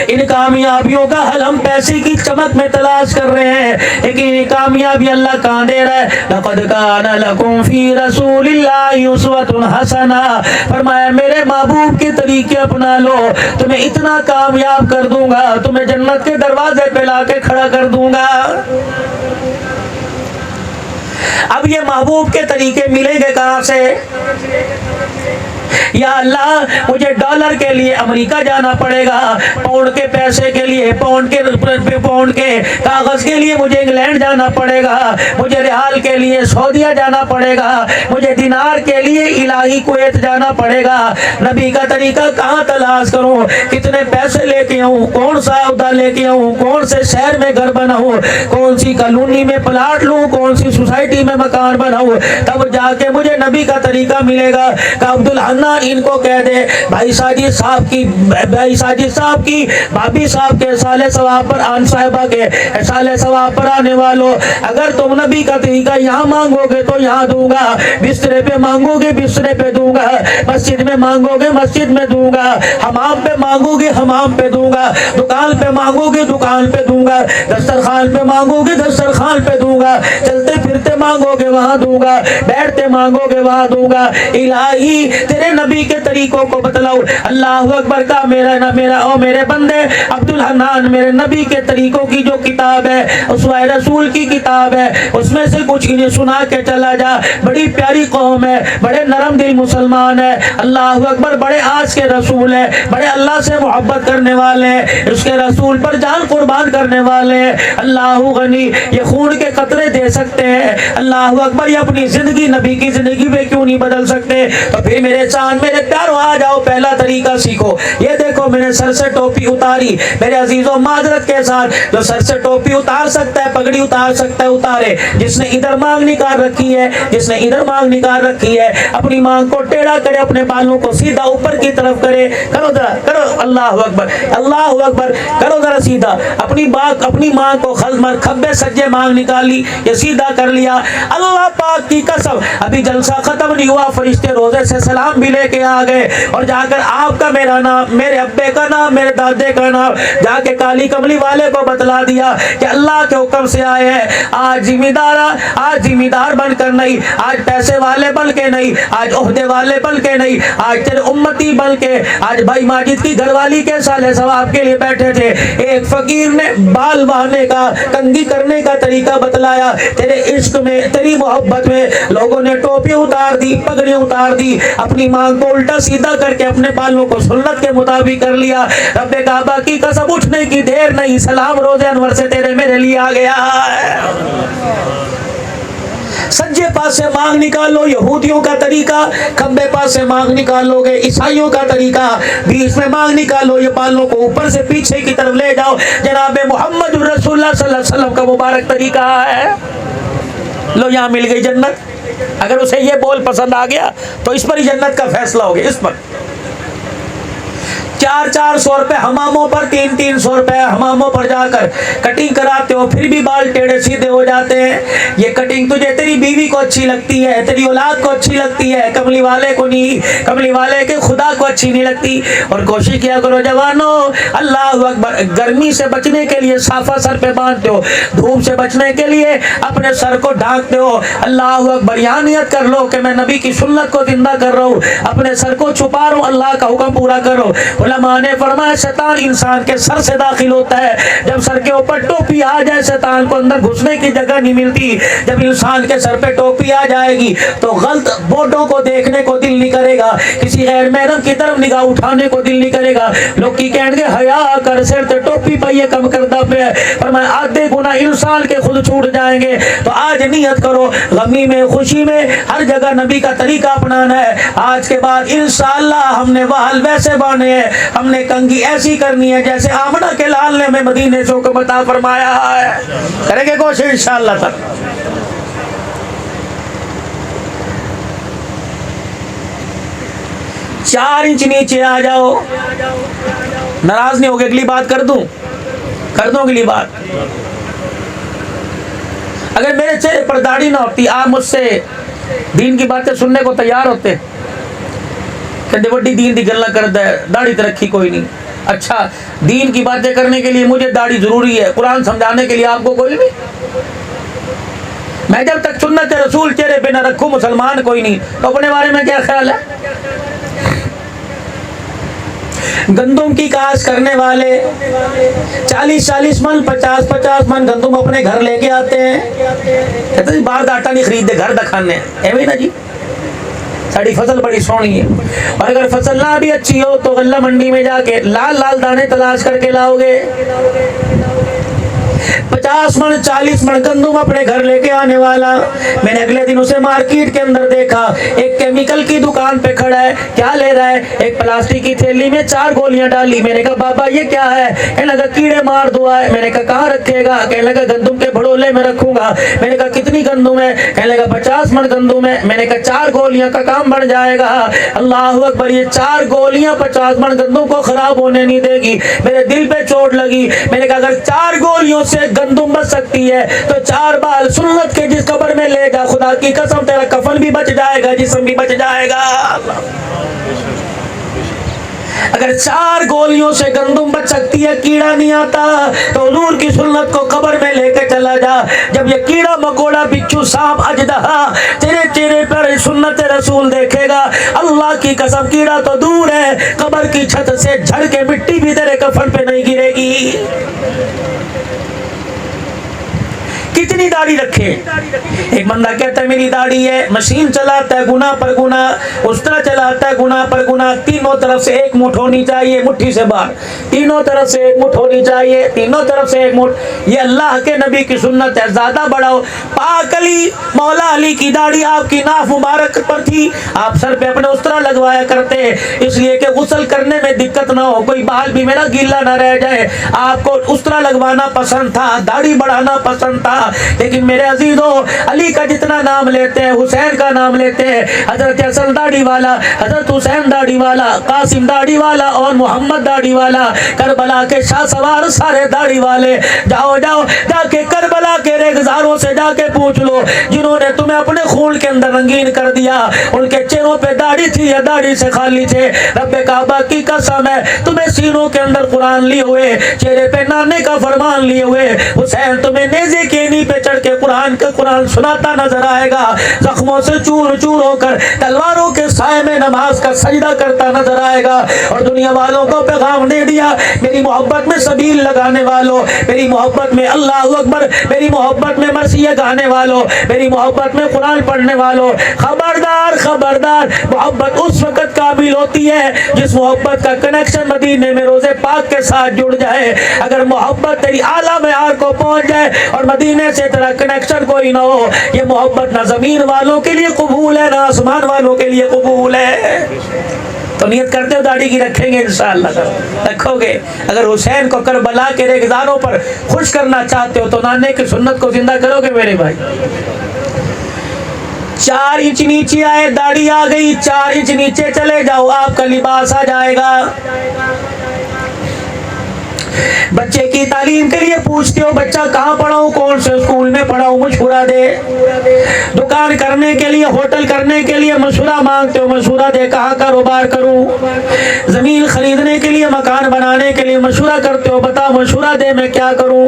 ان کامیابیوں کا حل ہم پیسے کی چمک میں تلاش کر رہے ہیں، لیکن یہ کامیابی اللہ کہاں دے رہا ہے؟ لَقَدْ كَانَ لَكُمْ فِي رَسُولِ اللَّهِ أُسْوَةٌ حَسَنَةٌ، فرمایا میرے محبوب کے طریقے اپنا لو، تمہیں اتنا کامیاب کر دوں گا، تمہیں جنت کے دروازے پہ لا کے کھڑا کر دوں گا۔ اب یہ محبوب کے طریقے ملیں گے کہاں سے؟ یا اللہ مجھے ڈالر کے لیے امریکہ جانا پڑے گا، پاؤنڈ کے پیسے کے لیے، پاؤنڈ کے کاغذ کے لیے مجھے انگلینڈ جانا پڑے گا، مجھے ریال کے لیے سعودیہ جانا پڑے گا، مجھے دینار کے لیے الہی کویت جانا پڑے گا۔ نبی کا طریقہ کہاں تلاش کروں؟ کتنے پیسے لے کے آؤں؟ کون سا عہدہ لے کے آؤں؟ کون سے شہر میں گھر بناؤں؟ کون سی کالونی میں پلاٹ لوں؟ کون سی سوسائٹی میں مکان بناؤں؟ تب جا کے مجھے نبی کا طریقہ ملے گا کہ عبدالحنان ان کو کہہ دے بھائی ساجد صاحب کی بھابی صاحب کے سالے ثواب پر، آن صاحبہ کے سالے ثواب پر آنے والوں، اگر تم نبی کا طریقہ یہاں مانگو گے تو یہاں دوں گا، بسترے پہ مانگو گے بسترے پہ دوں گا، مسجد میں مانگو گے مسجد میں دوں گا، حمام پہ مانگو گے حمام پہ دوں گا، دکان پہ مانگو گے دکان پہ دوں گا، دسترخوان پہ مانگو گے دسترخوان پہ دوں گا، چلتے پھرتے مانگو گے وہاں دوں گا، بیٹھتے مانگو گے وہاں دوں گا۔ الہی تیرے نبی کے طریقوں کو بتلاؤ۔ اللہ اکبر کا میرے بندے عبدالحنان میرے نبی کے طریقوں کی جو کتاب ہے، اسوہ رسول کی کتاب ہے، اس میں سے کچھ انہیں سنا کے چلا جا۔ بڑی پیاری قوم ہے، بڑے نرم دل مسلمان ہے، اللہ اکبر، بڑے آس کے رسول ہے، بڑے اللہ سے محبت کرنے والے ہیں، اس کے رسول پر جان قربان کرنے والے ہیں۔ اللہ غنی، یہ خون کے قطرے دے سکتے ہیں، اللہ اکبر، یہ اپنی زندگی نبی کی زندگی پہ کیوں نہیں بدل سکتے؟ تو پھر میرے احسان میرے پیاروں آ جاؤ پہلا طریقہ سیکھو. یہ دیکھو میں نے سر سے ٹوپی اتاری. میرے عزیزوں معذرت کے ساتھ جو سر سے ٹوپی اتار سکتا ہے پگڑی اتار سکتا ہے اتارے. جس نے ادھر مانگ نکال رکھی ہے جس نے ادھر مانگ نکال رکھی ہے اپنی مانگ کو ٹیڑھا کرے اپنے بالوں کو سیدھا اوپر کی طرف کرے. کرو ذرا کرو اللہ اکبر اللہ اکبر کرو ذرا سیدھا اپنی مانگ کو کھبے سجے مانگ نکالی یہ سیدھا کر لیا. اللہ پاک کی قسم ابھی جلسہ ختم نہیں ہوا فرشتے روزے سے سلام بھی لے کے آ گئے اور جا کر آپ کا میرا نام میرے ابے کا نام میرے دادے کا نام جا کے کالی کملی والے کو بتلا دیا کہ اللہ کے حکم سے آئے ہیں. آج ذمہ دار بن کر نہیں آج پیسے والے بن کے نہیں آج عہدے والے بن کے نہیں آج تیرے امتی بن کے آج بھائی ماجد کی گھر والی کے سالے ثواب کے لیے بیٹھے تھے. ایک فقیر نے بال بہانے کا کنگھی کرنے کا طریقہ بتلایا. تیرے عشق میں تیری محبت میں لوگوں نے ٹوپی اتار دی پگڑی اتار دی اپنی مانگ کو الٹا سیدھا کر کے اپنے بالوں کو سنت کے مطابق کر لیا. رب کعبہ کی قسم اٹھنے کی دیر نہیں سلام روزے انور سے تیرے میرے لیے آ گیا ہے. سجے پاس سے مانگ نکالو یہودیوں کا طریقہ کھمبے پاس سے مانگ نکالو گے عیسائیوں کا طریقہ بیچ میں مانگ نکالو یہ بالوں کو اوپر سے پیچھے کی طرف لے جاؤ جناب محمد رسول اللہ صلی اللہ علیہ وسلم کا مبارک طریقہ ہے. لو یہاں مل گئی جنت. اگر اسے یہ بول پسند آ گیا تو اس پر ہی جنت کا فیصلہ ہو گیا. اس پر 400 روپے حماموں پر 300 روپے حماموں پر جا کر کٹنگ کراتے ہو پھر بھی بال ٹیڑھے سیدھے ہو جاتے ہیں. یہ کٹنگ تجھے تیری بیوی کو اچھی لگتی ہے تیری اولاد کو اچھی لگتی ہے کملی والے کو نہیں کملی والے کے خدا کو اچھی نہیں لگتی. اور کوشش کیا کرو جوانوں اللہ اکبر گرمی سے بچنے کے لیے صافہ سر پہ باندھتے ہو دھوپ سے بچنے کے لیے اپنے سر کو ڈھانکتے ہو. اللہ اکبر یہاں نیت کر لو کہ میں نبی کی سنت کو زندہ کر رہا ہوں اپنے سر کو چھپا رہا ہوں اللہ کا حکم پورا کرو. علماء نے فرمایا شیطان انسان کے سر سے داخل ہوتا ہے. جب سر کے اوپر ٹوپی آ جائے شیطان کو اندر گھسنے کی جگہ نہیں ملتی. جب انسان کے سر پہ ٹوپی آ جائے گی تو غلط بورڈوں کو دیکھنے کو دل نہیں کرے گا کسی غیر محرم کی طرف نگاہ اٹھانے کو دل نہیں کرے گا. لوگ کی کہیں گے حیا کر سر تے ٹوپی پہ یہ کم کردہ پہ ہے. فرمایا آدھے گناہ انسان کے خود چھوٹ جائیں گے. تو آج نیت کرو غمی میں خوشی میں ہر جگہ نبی کا طریقہ اپنانا ہے. آج کے بعد انشاءاللہ ہم نے وحل ویسے بانے ہیں ہم نے کنگھی ایسی کرنی ہے جیسے آمنہ کے لال نے ہمیں مدینے سے حکم عطا فرمایا ہے. کریں گے کوشش انشاءاللہ تک. 4 انچ نیچے آ جاؤ. ناراض نہیں ہوگے اگلی بات کر دوں اگلی بات. اگر میرے چہرے پر داڑھی نہ ہوتی آپ مجھ سے دین کی باتیں سننے کو تیار ہوتے کہ وڈی دین دی گلا کرتا ہے داڑھی تو رکھی کوئی نہیں. اچھا دین کی باتیں کرنے کے لیے مجھے داڑھی ضروری ہے قرآن سمجھانے کے لیے آپ کو کوئی نہیں. میں جب تک سنت رسول چہرے پہ نہ رکھوں مسلمان کوئی نہیں. تو اپنے بارے میں کیا خیال ہے؟ گندم کی کاشت کرنے والے 40 من 50 من گندم اپنے گھر لے کے آتے ہیں. کہتے ہیں باہر دا آٹا نہیں خریدتے گھر دا کھانے ایویں نا جی ساری فصل بڑی سونی ہے. اور اگر فصل نہ بھی اچھی ہو تو غلہ منڈی میں جا کے لال دانے تلاش کر کے لاؤ گے. 50 من 40 من گندم اپنے گھر لے کے آنے والا میں نے اگلے دن اسے مارکیٹ کے اندر دیکھا ایک کیمیکل کی دکان پہ کھڑا ہے. کیا لے رہا ہے؟ ایک پلاسٹک کی تھیلی میں 4 گولیاں ڈالی. میں نے کہا بابا یہ کیا ہے؟ کہنے لگا کیڑے مار دوا ہے. میں نے کہا کہاں رکھے گا؟ کہنے لگا گندم کے بھڑولے میں رکھوں گا. میں نے کہا کتنی گندم ہے؟ کہنے لگا 50 من گندم ہے. میں نے کہا 4 گولیاں کا کام بڑھ جائے گا. اللہ اکبر یہ 4 گولیاں 50 من گندم کو خراب ہونے نہیں دے گی. میرے دل پہ چوٹ لگی. میں نے کہا اگر 4 گولیوں سے گندم بچ سکتی ہے تو 4 بال سنت کے جس قبر میں لے جا خدا کی قسم تیرا کفن بھی بچ جائے گا جسم بھی بچ جائے گا. اگر 4 گولیوں سے گندم بچ سکتی ہے کیڑا نہیں آتا تو حضور کی سنت کو قبر میں لے کے چلا جا. جب یہ کیڑا مکوڑا بچھو سانپ اژدہا تیرے چہرے پر سنت رسول دیکھے گا اللہ کی قسم کیڑا تو دور ہے قبر کی چھت سے جھڑ کے مٹی بھی تیرے کفن پہ نہیں گرے گی. کتنی کتنی داڑھی رکھے. ایک بندہ کہتا ہے میری داڑھی ہے, مشین چلاتا ہے گناہ پر گناہ, اس طرح چلاتا ہے گناہ پر گناہ. تینوں طرف سے ایک مٹھ ہونی چاہیے, مٹھی سے باہر, تینوں طرف سے ایک مٹھ ہونی چاہیے, تینوں طرف سے ایک مٹھ. یہ اللہ کے نبی کی سنت ہے. زیادہ بڑھاؤ. پاک علی مولا علی کی داڑھی آپ کی ناف مبارک پر تھی, آپ سر پہ اپنے اس طرح لگوایا کرتے, اس لیے کہ غسل کرنے میں دقت نہ ہو, کوئی بال بھی میرا گیلا نہ رہ جائے. آپ کو اس طرح لگوانا پسند تھا, داڑھی بڑھانا پسند تھا. لیکن میرے عزیزوں, علی کا جتنا نام لیتے ہیں, حسین کا نام لیتے ہیں, حضرت حسن داڑھی والا, حضرت حسین داڑھی والا, قاسم داڑھی والا اور محمد داڑھی والا, کربلا کے شاہ سوار سارے داڑھی والے. جاؤ جاؤ جا کے کربلا کے ریگزاروں سے جا کے پوچھ لو, جنہوں نے تمہیں اپنے خون کے اندر رنگین کر دیا, ان کے چہروں پہ داڑھی تھی یا داڑھی سے خالی تھے. رب کعبہ کی قسم ہے, تمہیں سینوں کے اندر قرآن لیے ہوئے, چہرے پہ نانے کا فرمان لیے ہوئے, حسین تمہیں نیزے کی اینی پہ چڑھ کے قرآن سناتا نظر آئے گا, زخموں سے چور چور ہو کر تلواروں کے سائے میں نماز کا سجدہ کرتا نظر آئے گا. اور دنیا والوں کو پیغام دے دیا, میری محبت میں سبیل لگانے والوں, میری محبت میں اللہ اکبر, میری محبت میں مرثیہ گانے والوں, میری محبت میں قرآن پڑھنے والوں, خبردار خبردار. محبت اس وقت قابل ہوتی ہے جس محبت کا کنیکشن مدینے میں روزے پاک کے ساتھ جڑ جائے. اگر محبت تیری اعلیٰ معیار کو پہنچ جائے اور مدینے سے تیرا کنیکشن کوئی نہ ہو, یہ محبت نہ زمین والوں کے لیے قبول ہے نہ آسمان والوں کے لیے قبول ہے. تو نیت کرتے ہو داڑھی کی رکھیں گے انشاءاللہ, رکھو گے. اگر حسین کو کربلا کے ریگزاروں پر خوش کرنا چاہتے ہو تو نانے کی سنت کو زندہ کرو گے میرے بھائی. 4 انچ نیچے آئے, داڑھی آ گئی, 4 انچ نیچے چلے جاؤ, آپ کا لباس آ جائے گا. بچے کی تعلیم کے لیے پوچھتے ہو بچہ کہاں پڑھاؤں, کون سے اسکول میں پڑھاؤں, مشورہ دے. دکان کرنے کے لیے, ہوٹل کرنے کے لیے مشورہ مانگتے ہو, مشورہ دے کہاں کاروبار کروں. زمین خریدنے کے لیے, مکان بنانے کے لیے مشورہ کرتے ہو, بتا مشورہ دے میں کیا کروں.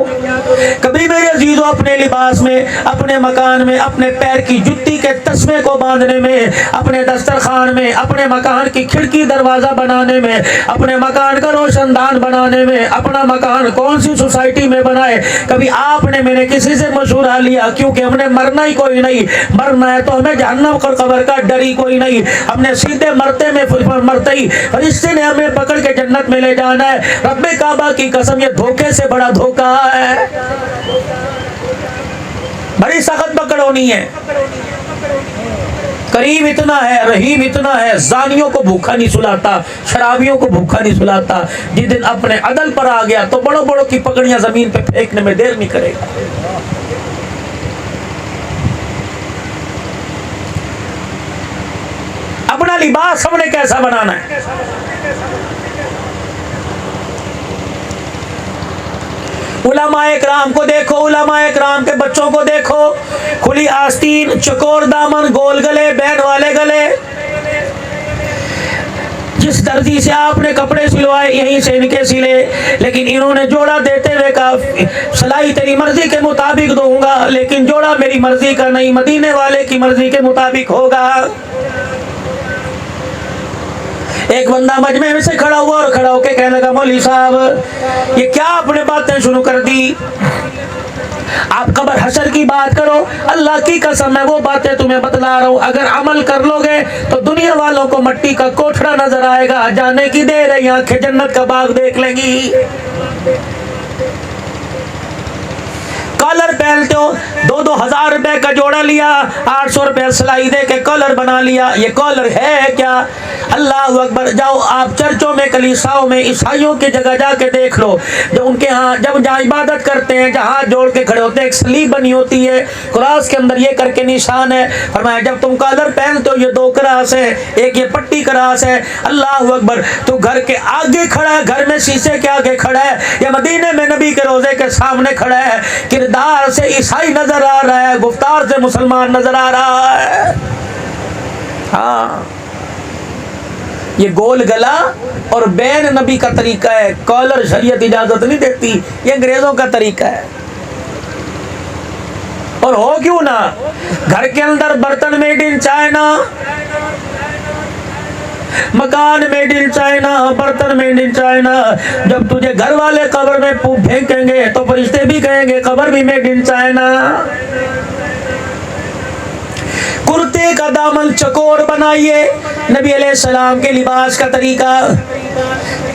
کبھی میرے عزیزوں اپنے لباس میں, اپنے مکان میں, اپنے پیر کی جتی کے تسمے کو باندھنے میں, اپنے دسترخوان میں, اپنے مکان کی کھڑکی دروازہ بنانے میں, اپنے مکان کا روشن دان بنانے میں, اپنا مکان کون سی سوسائٹی میں بنائے, کبھی آپ نے میں نے کسی سے مشورہ لیا؟ کیونکہ ہم نے مرنا ہی کوئی نہیں, مرنا ہے تو ہمیں جہنم اور قبر کا ڈر ہی کوئی نہیں. ہم نے سیدھے مرتے میں مرتے ہی فرشتے نے ہمیں پکڑ کے جنت میں لے جانا ہے. رب کعبہ کی قسم یہ دھوکے سے بڑا دھوکہ ہے, بڑی سخت پکڑ ہونی ہے. کریم اتنا ہے, رحیم اتنا ہے, زانیوں کو بھوکا نہیں سلاتا, شرابیوں کو بھوکا نہیں سلاتا. جس دن اپنے عدل پر آ گیا تو بڑوں بڑوں کی پکڑیاں زمین پہ پھینکنے میں دیر نہیں کرے گا. اپنا لباس ہم نے کیسا بنانا ہے. علماء اکرام کو دیکھو, علماء اکرام کے بچوں کو دیکھو, کھلی آستین, چکور دامن, گول گلے, بین والے گلے. جس درزی سے آپ نے کپڑے سلوائے یہیں سے ان کے سلے, لیکن انہوں نے جوڑا دیتے ہوئے کہا سلائی تیری مرضی کے مطابق دوں گا, لیکن جوڑا میری مرضی کا نہیں, مدینے والے کی مرضی کے مطابق ہوگا. ایک بندہ مجمع میں سے کھڑا ہوا اور کھڑا ہو کے کہنے لگا مولوی صاحب یہ کیا آپ نے باتیں شروع کر دی, آپ قبر حشر کی بات کرو, اللہ کی قسم میں وہ باتیں تمہیں بتلا رہا ہوں, اگر عمل کر لو گے تو دنیا والوں کو مٹی کا کوٹھڑا نظر آئے گا, جانے کی دیر ہے, آنکھیں جنت کا باغ دیکھ لیں گی. کالر پہنتے ہو, 2,000 روپے کا جوڑا لیا, 800 روپے سلائی دے کے کالر بنا لیا. یہ کالر ہے کیا؟ اللہ اکبر. جاؤ آپ چرچوں میں, کلیساؤں میں, عیسائیوں کی جگہ جا کے دیکھ لو, جو ان کے ہاں جب جہاں عبادت کرتے ہیں, جہاں جوڑ کے کھڑے ہوتے ہیں, ایک سلیب بنی ہوتی ہے, کراس کے اندر یہ کر کے نشان ہے. فرمایا جب تم کالر پہنتے ہو یہ 2 کراس ہے, ایک یہ پٹی کراس ہے. اللہ اکبر. تو گھر کے آگے کھڑا ہے, گھر میں شیشے کے آگے کھڑا ہے, یا مدینے میں نبی کے روزے کے سامنے کھڑا ہے, کردار سے عیسائی نظر آ رہا ہے, گفتار سے مسلمان نظر آ رہا ہے. ہاں یہ گول گلا اور بین نبی کا طریقہ ہے, کالر شریعت اجازت نہیں دیتی, یہ انگریزوں کا طریقہ ہے. اور ہو کیوں نہ, گھر کے اندر برتن میڈ ان چائنا, مکان میڈ ان چائنا، برتن میڈ ان چائنا. جب تجھے گھر والے قبر میں پھینکیں گے تو فرشتے بھی کہیں گے قبر بھی میڈ ان چائنا. کرتے کا دامن چکور بنائیے، نبی علیہ السلام کے لباس کا طریقہ.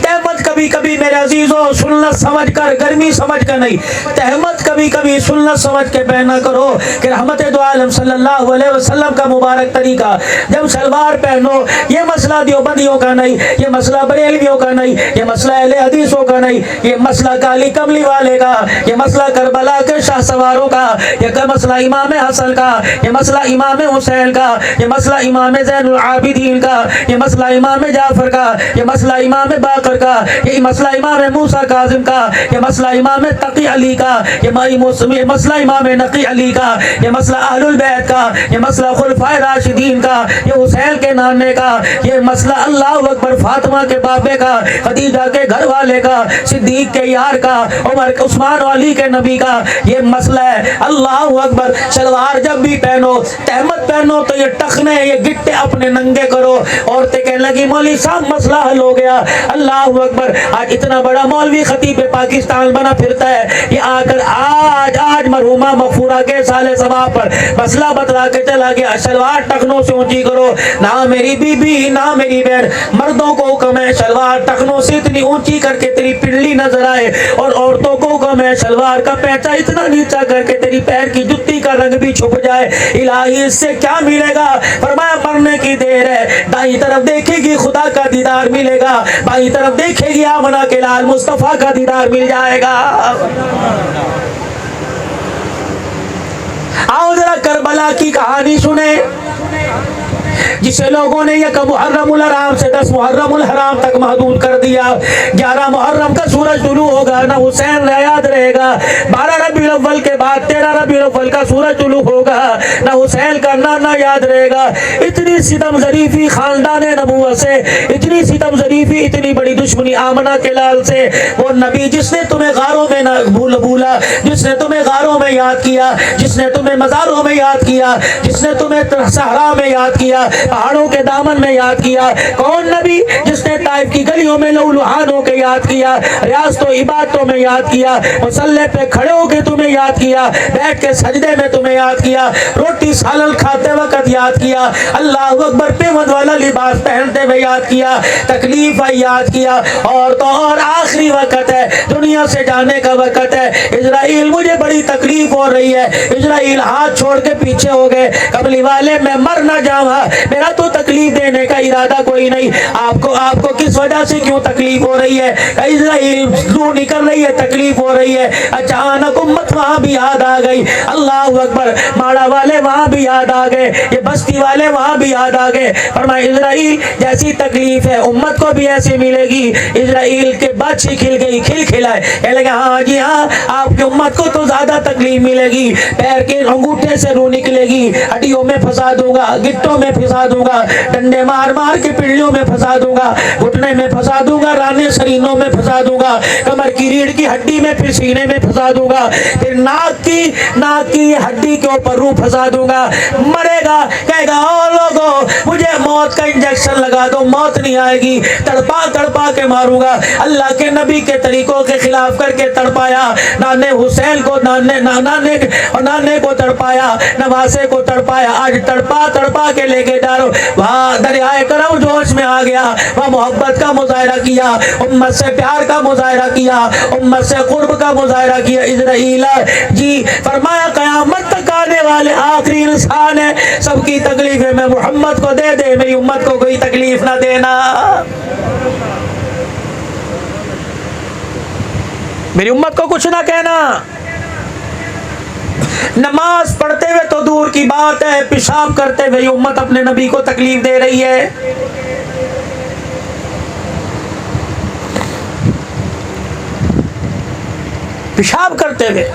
تہمت کبھی کبھی میرے عزیزوں سنت سمجھ کر، گرمی سمجھ کر نہیں، تہمت کبھی کبھی سنت سمجھ کے پہنا کرو کہ رحمت دو عالم صلی اللہ علیہ وسلم کا مبارک طریقہ. جب شلوار پہنو، یہ مسئلہ دیوبندیوں کا نہیں، یہ مسئلہ بریلویوں کا نہیں، یہ مسئلہ اہل حدیثوں کا نہیں، یہ مسئلہ کالی کملی والے کا، یہ مسئلہ کربلا کے شاہ سواروں کا، یہ مسئلہ امام حسن کا، یہ مسئلہ امام حسین کا، یہ مسئلہ امام زین العابدین کا، یہ مسئلہ امام جعفر کا، یہ مسئلہ امام باقر کا، یہ مسئلہ امام موسیٰ کاظم کا، یہ مسئلہ امام تقی علی کا، یہ مسئلہ امام نقی علی کا، یہ مسئلہ اہل البیت کا، یہ مسئلہ خلفائے راشدین کا، یہ حسین کے نانے کا، یہ مسئلہ اللہ اکبر فاطمہ کے بابے کا، خدیجہ کے گھر والے کا، صدیق کے یار کا، عمر عثمان علی کے نبی کا، یہ مسئلہ ہے. اللہ اکبر. شلوار جب بھی پہنو، تہمت پہنو تو یہ ٹخنے، یہ گٹے اپنے ننگے کرو. عورتیں کہنے لگی مولوی صاحب مسئلہ حل ہو گیا. اللہ اکبر. آج اتنا بڑا مولوی خطیب پاکستان بنا پھرتا ہے، یہ آ کر آج مرحومہ مغفورہ کے سال سبا پر مسئلہ بتلا کے چلا گیا. شلوار ٹخنوں سے اونچی کرو. نہ میری بی بی نہ میری بہن، مردوں کو حکم ہے شلوار ٹخنوں سے اتنی اونچی کر کے تیری پنڈلی نظر آئے، اور عورتوں کو حکم ہے شلوار کا پیچا اتنا نیچا کر کے تیری پیر کی جتی کا رنگ بھی چھپ جائے. الہی اس سے کیا ملے گا؟ فرمایا مرنے کی دیر ہے، دائیں طرف دیکھے گی خدا کا دیدار ملے گا، بائیں طرف دیکھے گی آمنہ کے لال مصطفیٰ کا دیدار مل جائے گا. آؤ ذرا کربلا کی کہانی سنیں، جسے لوگوں نے یک محرم الحرام سے 10 محرم الحرام تک محدود کر دیا. 11 محرم کا سورج طلوع ہوگا، نہ حسین یاد رہے گا. 12 ربیع الاول کے بعد 13 ربیع الاول کا سورج طلوع ہوگا، نہ حسین کا نانا یاد رہے گا. اتنی ستم ظریفی خاندان نبوت سے، اتنی ستم ظریفی، اتنی بڑی دشمنی آمنہ کے لال سے. وہ نبی جس نے تمہیں غاروں میں نہ بھولا، جس نے تمہیں غاروں میں یاد کیا، جس نے تمہیں مزاروں میں یاد کیا، جس نے تمہیں صحرا میں یاد کیا، پہاڑوں کے دامن میں یاد کیا. کون نبی؟ جس نے طائف کی گلیوں میں لہو ہو کے یاد کیا، ریاضتوں عبادتوں میں یاد کیا، مصلی پہ کھڑے ہو کے تمہیں یاد کیا، بیٹھ کے سجدے میں تمہیں یاد کیا، روٹی سالن کھاتے وقت یاد کیا، اللہ اکبر پیمد والا لباس پہنتے ہوئے یاد کیا، تکلیف آئی یاد کیا. اور تو اور آخری وقت ہے، دنیا سے جانے کا وقت ہے. اسرائیل مجھے بڑی تکلیف ہو رہی ہے. اسرائیل ہاتھ چھوڑ کے پیچھے ہو گئے. کملی والے میں مر نہ جاؤں، میرا تو تکلیف دینے کا ارادہ کوئی نہیں. آپ کو کس وجہ سے کیوں تکلیف ہو رہی ہے؟ اسرائیل دور نکل رہی ہے، تکلیف ہو رہی ہے. اچانک امت وہاں بھی یاد آ گئی. اللہ اکبر. ماڑا والے وہاں بھی یاد آ گئے، یہ بستی والے وہاں بھی یاد آ گئے. فرمایا اسرائیل جیسی تکلیف ہے امت کو بھی ایسی ملے گی. اسرائیل کے بچی کھل گئی، کھلائے. کہنے لگے ہاں جی ہاں، آپ کی امت کو تو زیادہ تکلیف ملے گی. پیر کے انگوٹھے سے روح نکلے گی، ہڈیوں میں پھنسا دوں گا، گٹوں میں پھنسا دوں گا، ڈنڈے مار مار کے پنڈلیوں میں پھنسا دوں گا، گھٹنے میں پھنسا دوں گا، رانے سرینوں میں پھنسا دوں گا، کمر کی ریڑھ کی ہڈی میں پھر سینے میں پھنسا دوں گا، پھر ناک کی ہڈی کے اوپر روح پھنسا دوں گا. مرے گا، کہے گا او لوگو مجھے موت کا انجیکشن لگا دو، موت نہیں آئے گی. تڑپا تڑپا کے ماروں گا. اللہ کے نبی کے طریقوں کے خلاف کر کے تڑپایا. نانے حسین کو، نانے کو تڑپایا، نواسے کو تڑپایا. آج تڑپا تڑپا کے لے کے ڈالو. وہاں دریائے کرم جوش میں آ گیا، وہاں محبت کا مظاہرہ کیا، امت سے پیار کا مظاہرہ کیا، امت سے قرب کا مظاہرہ کیا. اسرائیل جی فرمایا قیامت تک آنے والے آخری انسان ہے، سب کی تکلیفیں میں محمد کو دے دے، میری امت کو کوئی تکلیف نہ دینا. میری امت کو کچھ نہ کہنا. نماز پڑھتے ہوئے تو دور کی بات ہے، پیشاب کرتے ہوئے امت اپنے نبی کو تکلیف دے رہی ہے. پیشاب کرتے ہوئے.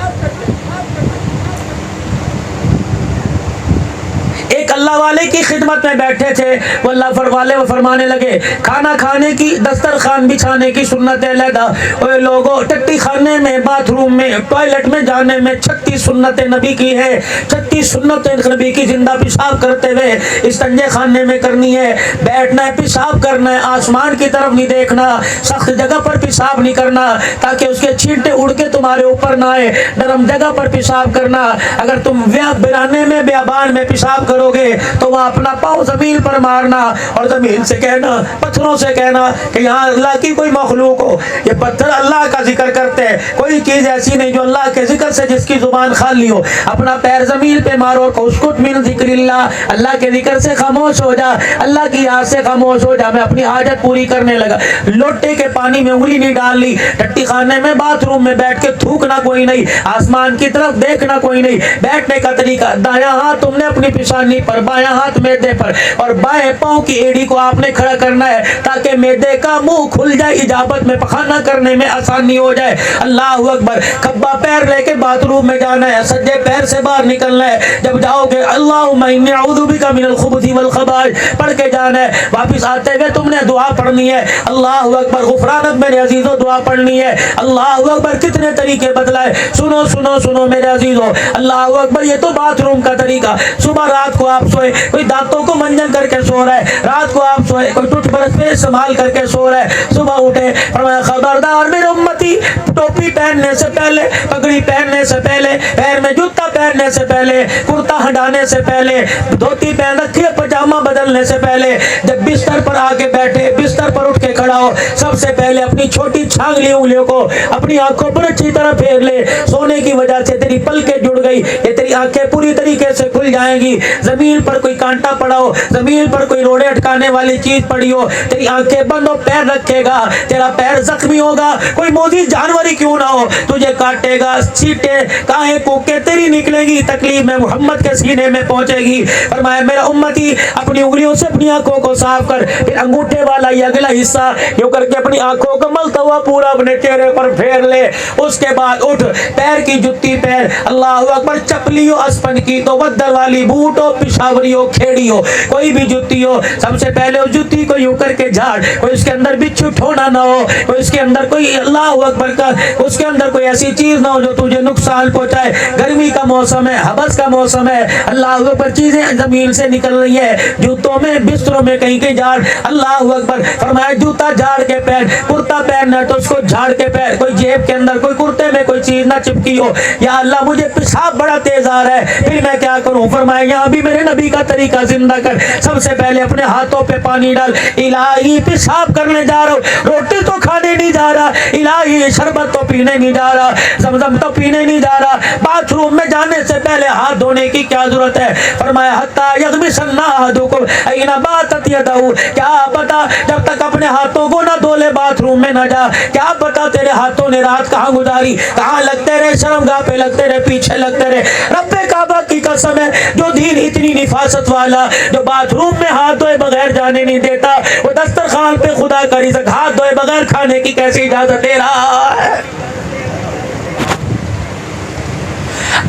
ایک اللہ والے کی خدمت میں بیٹھے تھے، وہ اللہ والے وہ فرمانے لگے کھانا کھانے کی دسترخوان بچھانے کی سنت علیحدہ، اوے لوگوں ٹٹی خانے میں، باتھ روم میں، ٹوائلٹ میں جانے میں 36 سنت نبی کی ہے، 36 سنت نبی کی، زندہ پیشاب کرتے ہوئے استنجے خانے میں کرنی ہے، بیٹھنا ہے، پیشاب کرنا ہے، آسمان کی طرف نہیں دیکھنا، سخت جگہ پر پیشاب نہیں کرنا تاکہ اس کے چھینٹے اڑ کے تمہارے اوپر نہ آئے، نرم جگہ پر پیشاب کرنا۔ اگر تم بیرانے میں بیابان میں پیشاب کرو گے تو وہاں اپنا پاؤں زمین پر مارنا اور زمین سے کہنا، پتھروں سے کہنا کہ یہاں اللہ کی کوئی مخلوق ہو، یہ پتھر اللہ کا ذکر کرتے ہیں، کوئی چیز ایسی نہیں جو اللہ کے ذکر سے جس کی زبان خالی ہو، اپنا پیر زمین پہ مارو، اسکت من ذکر اللہ کے ذکر سے خاموش ہو جا، اللہ کی یاد سے خاموش ہو جا، میں اپنی حاجت پوری کرنے لگا۔ لوٹے کے پانی میں انگلی نہیں ڈالنی، ٹٹی خانے میں باتھ روم میں بیٹھ کے تھوکنا کوئی نہیں، آسمان کی طرف دیکھنا کوئی نہیں۔ بیٹھنے کا طریقہ، دایاں ہاتھ تم نے اپنی پیشانی پر، بایاں ہاتھ میدے پر، اور بائیں پاؤں کی ایڑی کو آپ نے کھڑا کرنا ہے تاکہ میدے کا منہ کھل جائے، اجابت میں پخانہ کرنے میں آسانی ہو جائے۔ اللہ اکبر۔ کھبا پیر لے کے باتھ روم میں جانا ہے، سجے پیر سے باہر نکلنا ہے، جب جاؤ گے اللہم انی اعوذ بک من الخبث والخبائث پڑھ کے جانا ہے، واپس آتے ہوئے تم نے دعا پڑھنی ہے، اللہ اکبر، غفرانک میرے عزیزو دعا پڑھنی ہے، اللہ اکبر۔ کتنے طریقے بدلائے، سنو سنو سنو میرے عزیزو، اللہ اکبر۔ یہ تو باتھ روم کا طریقہ۔ صبح رات کو آپ سوئے، کوئی دانتوں کو منجن کر کے سو رہا ہے، رات کو آپ سوئے کوئی ٹوٹ برس پہ سنبھال کر کے سو رہا ہے، صبح اٹھے فرمایا خبردار میرے امتی، ٹوپی پہننے سے پہلے، پگڑی پہننے سے پہلے، پیر میں جوتا پہننے سے پہلے، کرتا ہٹانے سے پہلے، دھوتی پہن رکھی ہے، پجامہ بدلنے سے پہلے، جب بستر پر آ کے بیٹھے، بستر پر اٹھ کے کھڑا ہو، سب سے پہلے اپنی چھوٹی چھانگلی انگلیوں کو اپنی آنکھوں پر اچھی طرح پھیر لے۔ سونے کی وجہ سے تیری پلکیں جڑ گئی، یہ تیری آنکھیں پوری طریقے سے کھل جائیں گی۔ زمین پر کوئی کانٹا پڑا ہو، زمین پر کوئی روڑے اٹکانے والی چیز پڑی ہو، تیری آنکھیں بند ہو، پیر رکھے گا، تیرا پیر زخمی ہوگا، کوئی موذی جانور ہی کیوں نہ ہو تجھے کاٹے گا، چھینٹے کاہیں کوکے تیری نکلے گی، تکلیف میں محمد کے سینے میں پہنچے گی۔ فرمایا میرا امتی اپنی انگلیوں سے اپنی آنکھوں کو صاف کر، پھر انگوٹھے والا یہ اگلا حصہ یوں کر کے اپنی آنکھوں کو ملتا ہوا پورا اپنے چہرے پر پھیر لے۔ اس کے بعد اٹھ، پیر کی جتی پہن، اللہ اکبر، چپلی ہو اسپن کی تو ودر والی، بوٹ ہو، پشاوری ہو، کھیڑی ہو، کوئی بھی جتی ہو، سب سے پہلے اس جتی کو یوں کر کے جھاڑ، کوئی اس کے اندر بچھو ٹھونا نہ ہو، کوئی اس کے اندر کوئی، اللہ اکبر کا، اس کے اندر کوئی ایسی چیز نہ ہو جو تجھے نقصان پہنچائے۔ گرمی کا موسم ہے، حبس کا موسم ہے، اللہ اکبر، چیزیں زمین سے نکل رہی ہے، جوتوں میں، بستروں میں کہیں کہیں جھاڑ، اللہ اکبر۔ فرمایا جوتا جھاڑ کے پہن، کرتا پہننا ہے تو اس کو جھاڑ کے پہن، کوئی جیب کے اندر، کوئی کرتے میں کوئی چیز نہ چپکی ہو۔ یا اللہ مجھے پیشاب بڑا تیز آ رہا ہے، پھر میں کیا کروں؟ فرمایا یہاں بھی میرے نبی کا طریقہ زندہ کر، سب سے پہلے اپنے ہاتھوں پہ پانی ڈال، الہی پیشاب کرنے جا رہا ہوں، روٹی تو کھانے نہیں جا رہا، الہی شربت تو پینے نہیں جا رہا، زمزم تو پینے نہیں جا رہا، باتھ روم میں جانے سے پہلے ہاتھ دھونے کی کیا ضرورت ہے؟ فرمایا حتی یغمسن احدکم این باتت یدہ، کیا پتا جب تک اپنے ہاتھوں کو نہ دھو لے باتھ روم میں نہ جا، کیا پتا تیرے ہاتھوں نے رات کہاں گزاری، کہاں لگتے رہے، شرمگاہ پہ لگتے رہے، پیچھے لگتے رہے۔ رب کعبہ کی قسم ہے جو دین اتنی نفاست والا، جو باتھ روم میں ہاتھ دھوئے بغیر جانے نہیں دیتا، وہ دسترخوان پہ خدا کا رزق ہاتھ دھوئے بغیر کھانے کی کیسی اجازت دے رہا ہے؟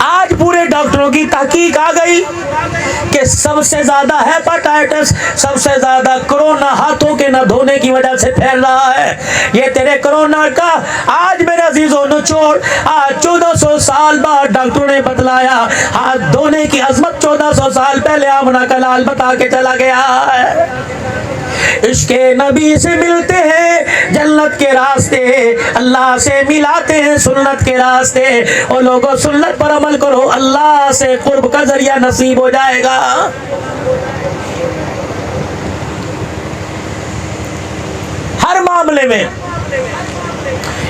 آج پورے ڈاکٹروں کی تحقیق آ گئی کہ سب سے زیادہ ہیپاٹائٹس، سب سے زیادہ کرونا ہاتھوں کے نہ دھونے کی وجہ سے پھیل رہا ہے۔ یہ تیرے کرونا کا آج میرے عزیزوں نچوڑ، آج 1400 سال بعد ڈاکٹروں نے بتلایا، ہاتھ دھونے کی عظمت 1400 سال پہلے آمنہ کا لال بتا کے چلا گیا ہے۔ عشق نبی سے ملتے ہیں جنت کے راستے، اللہ سے ملاتے ہیں سنت کے راستے، اور لوگوں سنت پر عمل کرو، اللہ سے قرب کا ذریعہ نصیب ہو جائے گا۔ ہر معاملے میں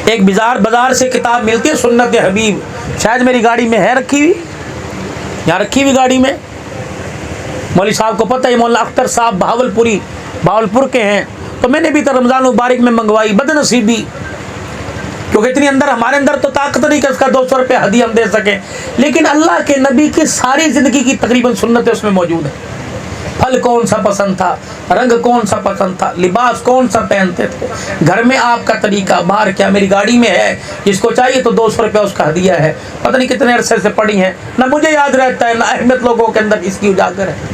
ایک بازار سے کتاب ملتی ہے سنت حبیب، شاید میری گاڑی میں ہے رکھی ہوئی، یہاں رکھی ہوئی گاڑی میں، مولوی صاحب کو پتہ ہے، مولانا اختر صاحب بہاولپور کے ہیں، تو میں نے بھی تو رمضان مبارک میں منگوائی، بد نصیبی، کیونکہ اتنی اندر ہمارے اندر تو طاقت نہیں کہ اس کا 200 روپے ہدیہ ہم دے سکیں، لیکن اللہ کے نبی کی ساری زندگی کی تقریباً سنتیں اس میں موجود ہیں۔ پھل کون سا پسند تھا، رنگ کون سا پسند تھا، لباس کون سا پہنتے تھے، گھر میں آپ کا طریقہ، باہر کیا، میری گاڑی میں ہے، جس کو چاہیے تو 200 روپے اس کا ہدیہ ہے، پتہ نہیں کتنے عرصے سے پڑی ہیں، نہ مجھے یاد رہتا ہے، نہ اہمیت لوگوں کے اندر اس کی اجاگر ہے۔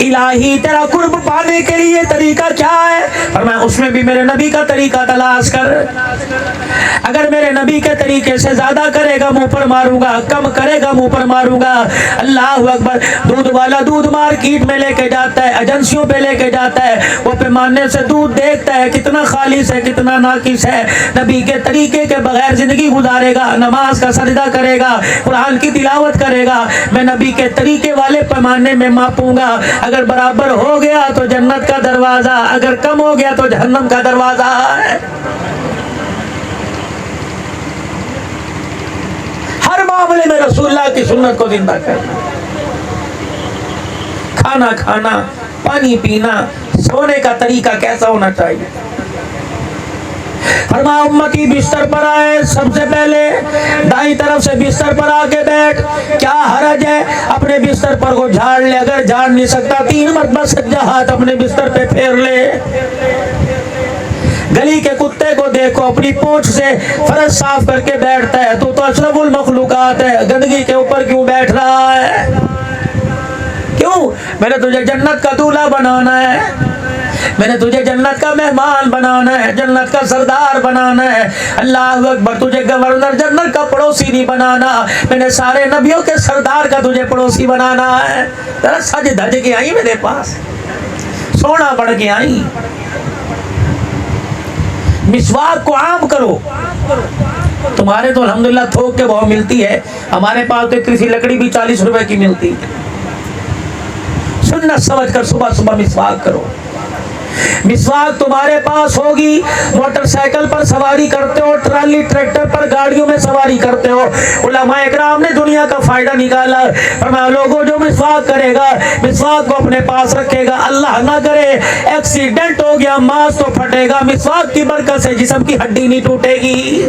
الہی تیرا قرب پانے کے لیے طریقہ کیا ہے؟ فرمایا اس میں بھی میرے نبی کا طریقہ تلاش کر. اگر میرے نبی کے طریقے سے زیادہ کرے گا منہ پر ماروں گا, کم کرے گا منہ پر ماروں گا. اللہ اکبر. دودھ والا دودھ مارکیٹ میں لے کے جاتا ہے, ایجنسیوں پہ لے کے جاتا ہے, وہ پیمانے سے دودھ دیکھتا ہے کتنا خالص ہے کتنا ناقص ہے. نبی کے طریقے کے بغیر زندگی گزارے گا, نماز کا سجدہ کرے گا, قرآن کی تلاوت کرے گا, میں نبی کے طریقے والے پیمانے میں ماپوں گا. اگر برابر ہو گیا تو جنت کا دروازہ, اگر کم ہو گیا تو جہنم کا دروازہ ہے. ہر معاملے میں رسول اللہ کی سنت کو زندہ کرنا. کھانا کھانا, پانی پینا, سونے کا طریقہ کیسا ہونا چاہیے. فرمایا امتی بستر پر آئے, سب سے پہلے دائیں طرف سے بستر پر آ کے بیٹھ. کیا حرج ہے اپنے بستر پر کو جھاڑ لے, اگر جھاڑ نہیں سکتا 3 مرتبہ سجدہ ہاتھ اپنے بستر پہ پھیر لے. گلی کے کتے کو دیکھو اپنی پونچھ سے فرش صاف کر کے بیٹھتا ہے, تو اشرف المخلوقات ہے, گندگی کے اوپر کیوں بیٹھ رہا ہے؟ کیوں؟ میں نے تجھے جنت کا دولہا بنانا ہے, میں نے تجھے جنت کا مہمان بنانا ہے, جنت کا سردار بنانا ہے. اللہ اکبر. تجھے گورنر جنرل کا پڑوسی نہیں بنانا, میں نے سارے نبیوں کے سردار کا تجھے پڑوسی بنانا ہے. ذرا سج دھج کے آئی میرے پاس, سونا بڑھ کے آئی. مسواک کو عام کرو. تمہارے تو الحمدللہ تھوک کے بہت ملتی ہے, ہمارے پاس تو کسی لکڑی بھی 40 روپے کی ملتی. سنت سمجھ کر صبح صبح مسواک کرو. مسواک تمہارے پاس ہوگی, موٹر سائیکل پر سواری کرتے ہو, ٹرالی ٹریکٹر پر گاڑیوں میں سواری کرتے ہو. علماء اکرام نے دنیا کا فائدہ نکالا. فرمایا لوگوں جو مسواک کرے گا, مسواک کو اپنے پاس رکھے گا, اللہ نہ کرے ایکسیڈنٹ ہو گیا, ماس تو پھٹے گا, مسواک کی برکت سے جسم کی ہڈی نہیں ٹوٹے گی.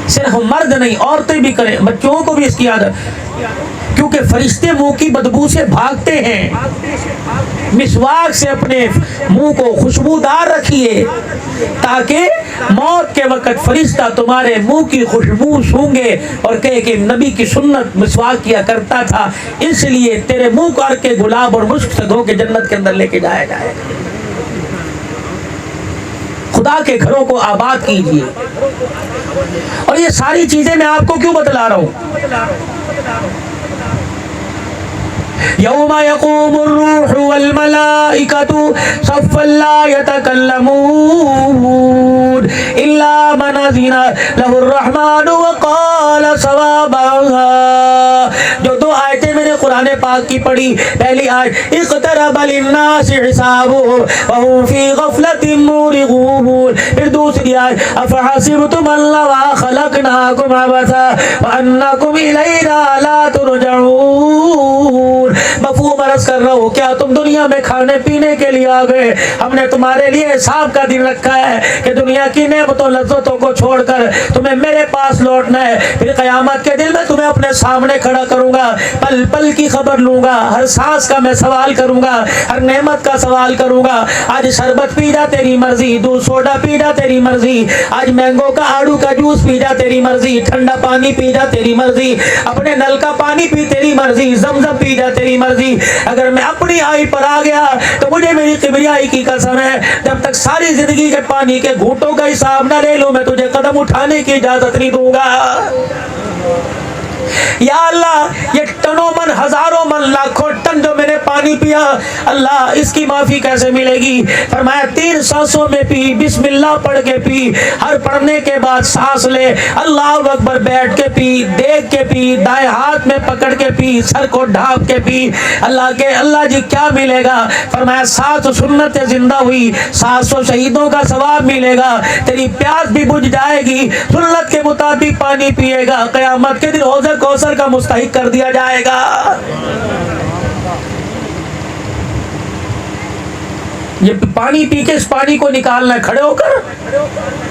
صرف مرد نہیں, عورتیں بھی کریں, بچوں کو بھی اس کی عادت, کیونکہ فرشتے منہ کی بدبو سے بھاگتے ہیں. مسواک سے اپنے منہ کو خوشبودار رکھیے تاکہ موت کے وقت فرشتہ تمہارے منہ کی خوشبو سونگے اور کہے کہ نبی کی سنت مسواک کیا کرتا تھا, اس لیے تیرے منہ کر کے گلاب اور مشک سے دھو کے جنت کے اندر لے کے جایا جائے. خدا کے گھروں کو آباد کیجیے. اور یہ ساری چیزیں میں آپ کو کیوں بتلا رہا ہوں؟ یوم یقوم الروح والملائکۃ صفا لا یتکلمون الا من اذن له الرحمن وقال صوابا. جو 2 آیتیں میں نے قرآن پاک کی پڑھی, پہلی آیت اقترب للناس حسابهم وهم في غفلة معرضون, پھر دوسری آیت افحسبتم انما خلقناكم عبثا وانکم الینا لا ترجعون. مفہوم عرض کر رہا ہوں, کیا تم دنیا میں کھانے پینے کے لیے آ گئے؟ ہم نے تمہارے لیے حساب کا دن رکھا ہے کہ دنیا کی نعمتوں لذتوں کو چھوڑ کر تمہیں میرے پاس لوٹنا ہے. پھر قیامت کے دن میں تمہیں اپنے سامنے کھڑا کروں گا, پل پل کی خبر لوں گا, ہر سانس کا میں سوال کروں گا, ہر نعمت کا سوال کروں گا. آج شربت پی جا تیری مرضی, دودھ سوڈا پی جا تیری مرضی, آج مینگو کا آڑو کا جوس پی جا تیری مرضی, ٹھنڈا پانی پی جا تیری مرضی, اپنے نل کا پانی پی تیری مرضی, زمزم پی جا تیری مرضی. اگر میں اپنی آئی پر آ گیا تو مجھے میری کبریائی کی قسم ہے, جب تک ساری زندگی کے پانی کے گھونٹوں کا حساب نہ لے لوں میں تجھے قدم اٹھانے کی اجازت نہیں دوں گا. یا اللہ یہ ٹنوں من, ہزاروں من, لاکھوں ٹن جو میں نے پانی پیا, اللہ اس کی معافی کیسے ملے گی؟ فرمایا 3 سانسوں میں پی, بسم اللہ پڑھ کے پی, ہر پڑھنے کے بعد سانس لے, اللہ اکبر بیٹھ کے پی, دیکھ کے پی, دائیں ہاتھ میں پکڑ کے پی, سر کو ڈھانپ کے پی. اللہ جی کیا ملے گا؟ فرمایا 7 سنتیں زندہ ہوئی, 700 شہیدوں کا ثواب ملے گا, تیری پیاس بھی بجھ جائے گی, سنت کے مطابق پانی پیے گا, قیامت کے دن حوض کوثر کا مستحق کر دیا جائے گا. یہ پانی پی کے اس پانی کو نکالنا ہے کھڑے ہو کر.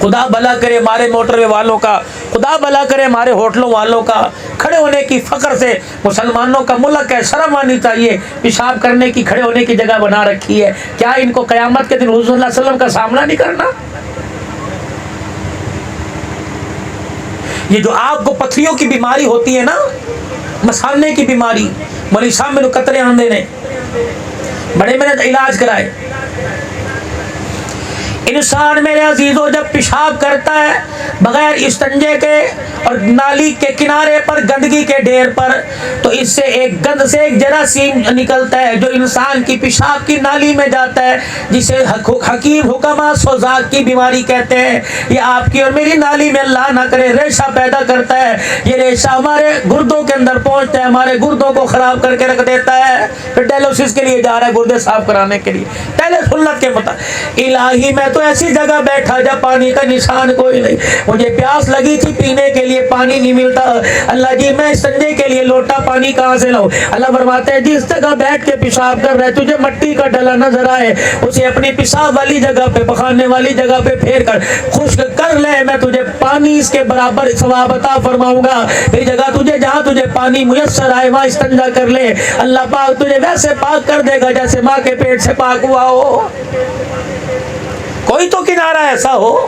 خدا بھلا کرے ہمارے موٹر وے والوں کا, خدا بھلا کرے ہمارے ہوٹلوں والوں کا. کھڑے ہونے کی فخر سے مسلمانوں کا ملک ہے, شرم آنی چاہیے. پیشاب کرنے کی, کھڑے ہونے کی جگہ بنا رکھی ہے. کیا ان کو قیامت کے دن حضور صلی اللہ علیہ وسلم کا سامنا نہیں کرنا؟ یہ جو آپ کو پتھریوں کی بیماری ہوتی ہے نا، مسانے کی بیماری، مولی صاحب میں قطرے آندے نے بڑے میں نے علاج کرائے. انسان میرے عزیزوں جب پیشاب کرتا ہے بغیر استنجے کے اور نالی کے کنارے پر گندگی کے ڈھیر پر، تو اس سے ایک گند سے ایک جراثیم نکلتا ہے جو انسان کی پیشاب کی نالی میں جاتا ہے، جسے حکیم حکما سوزاک کی بیماری کہتے ہیں. یہ آپ کی اور میری نالی میں اللہ نہ کرے ریشہ پیدا کرتا ہے. یہ ریشہ ہمارے گردوں کے اندر پہنچتا ہے، ہمارے گردوں کو خراب کر کے رکھ دیتا ہے. پھر ڈائلوسس کے لیے جا رہا ہے گردے صاف کرانے کے لیے. پہلے سنت کے مطابق الہی میں تو ایسی جگہ بیٹھا جب پانی کا نشان کوئی نہیں، مجھے پیاس لگی تھی پینے کے لیے پانی نہیں ملتا، اللہ جی میں استنجے کے لیے لوٹا پانی کہاں سے لاؤں؟ اللہ فرماتے ہیں جس جگہ بیٹھ کے پیشاب کر رہے تجھے مٹی کا ڈلا نظر آئے اسے اپنی پیشاب والی جگہ پہ پخانے والی جگہ پہ پھیر کر خشک کر لے، میں تجھے پانی اس کے برابر ثواب عطا فرماؤں گا. پھر جگہ تجھے جہاں تجھے پانی میسر آئے وہاں استنجا کر لے، اللہ پاک تجھے ویسے پاک کر دے گا جیسے ماں کے پیٹ سے پاک ہوا ہو. کوئی تو کنارہ ایسا ہو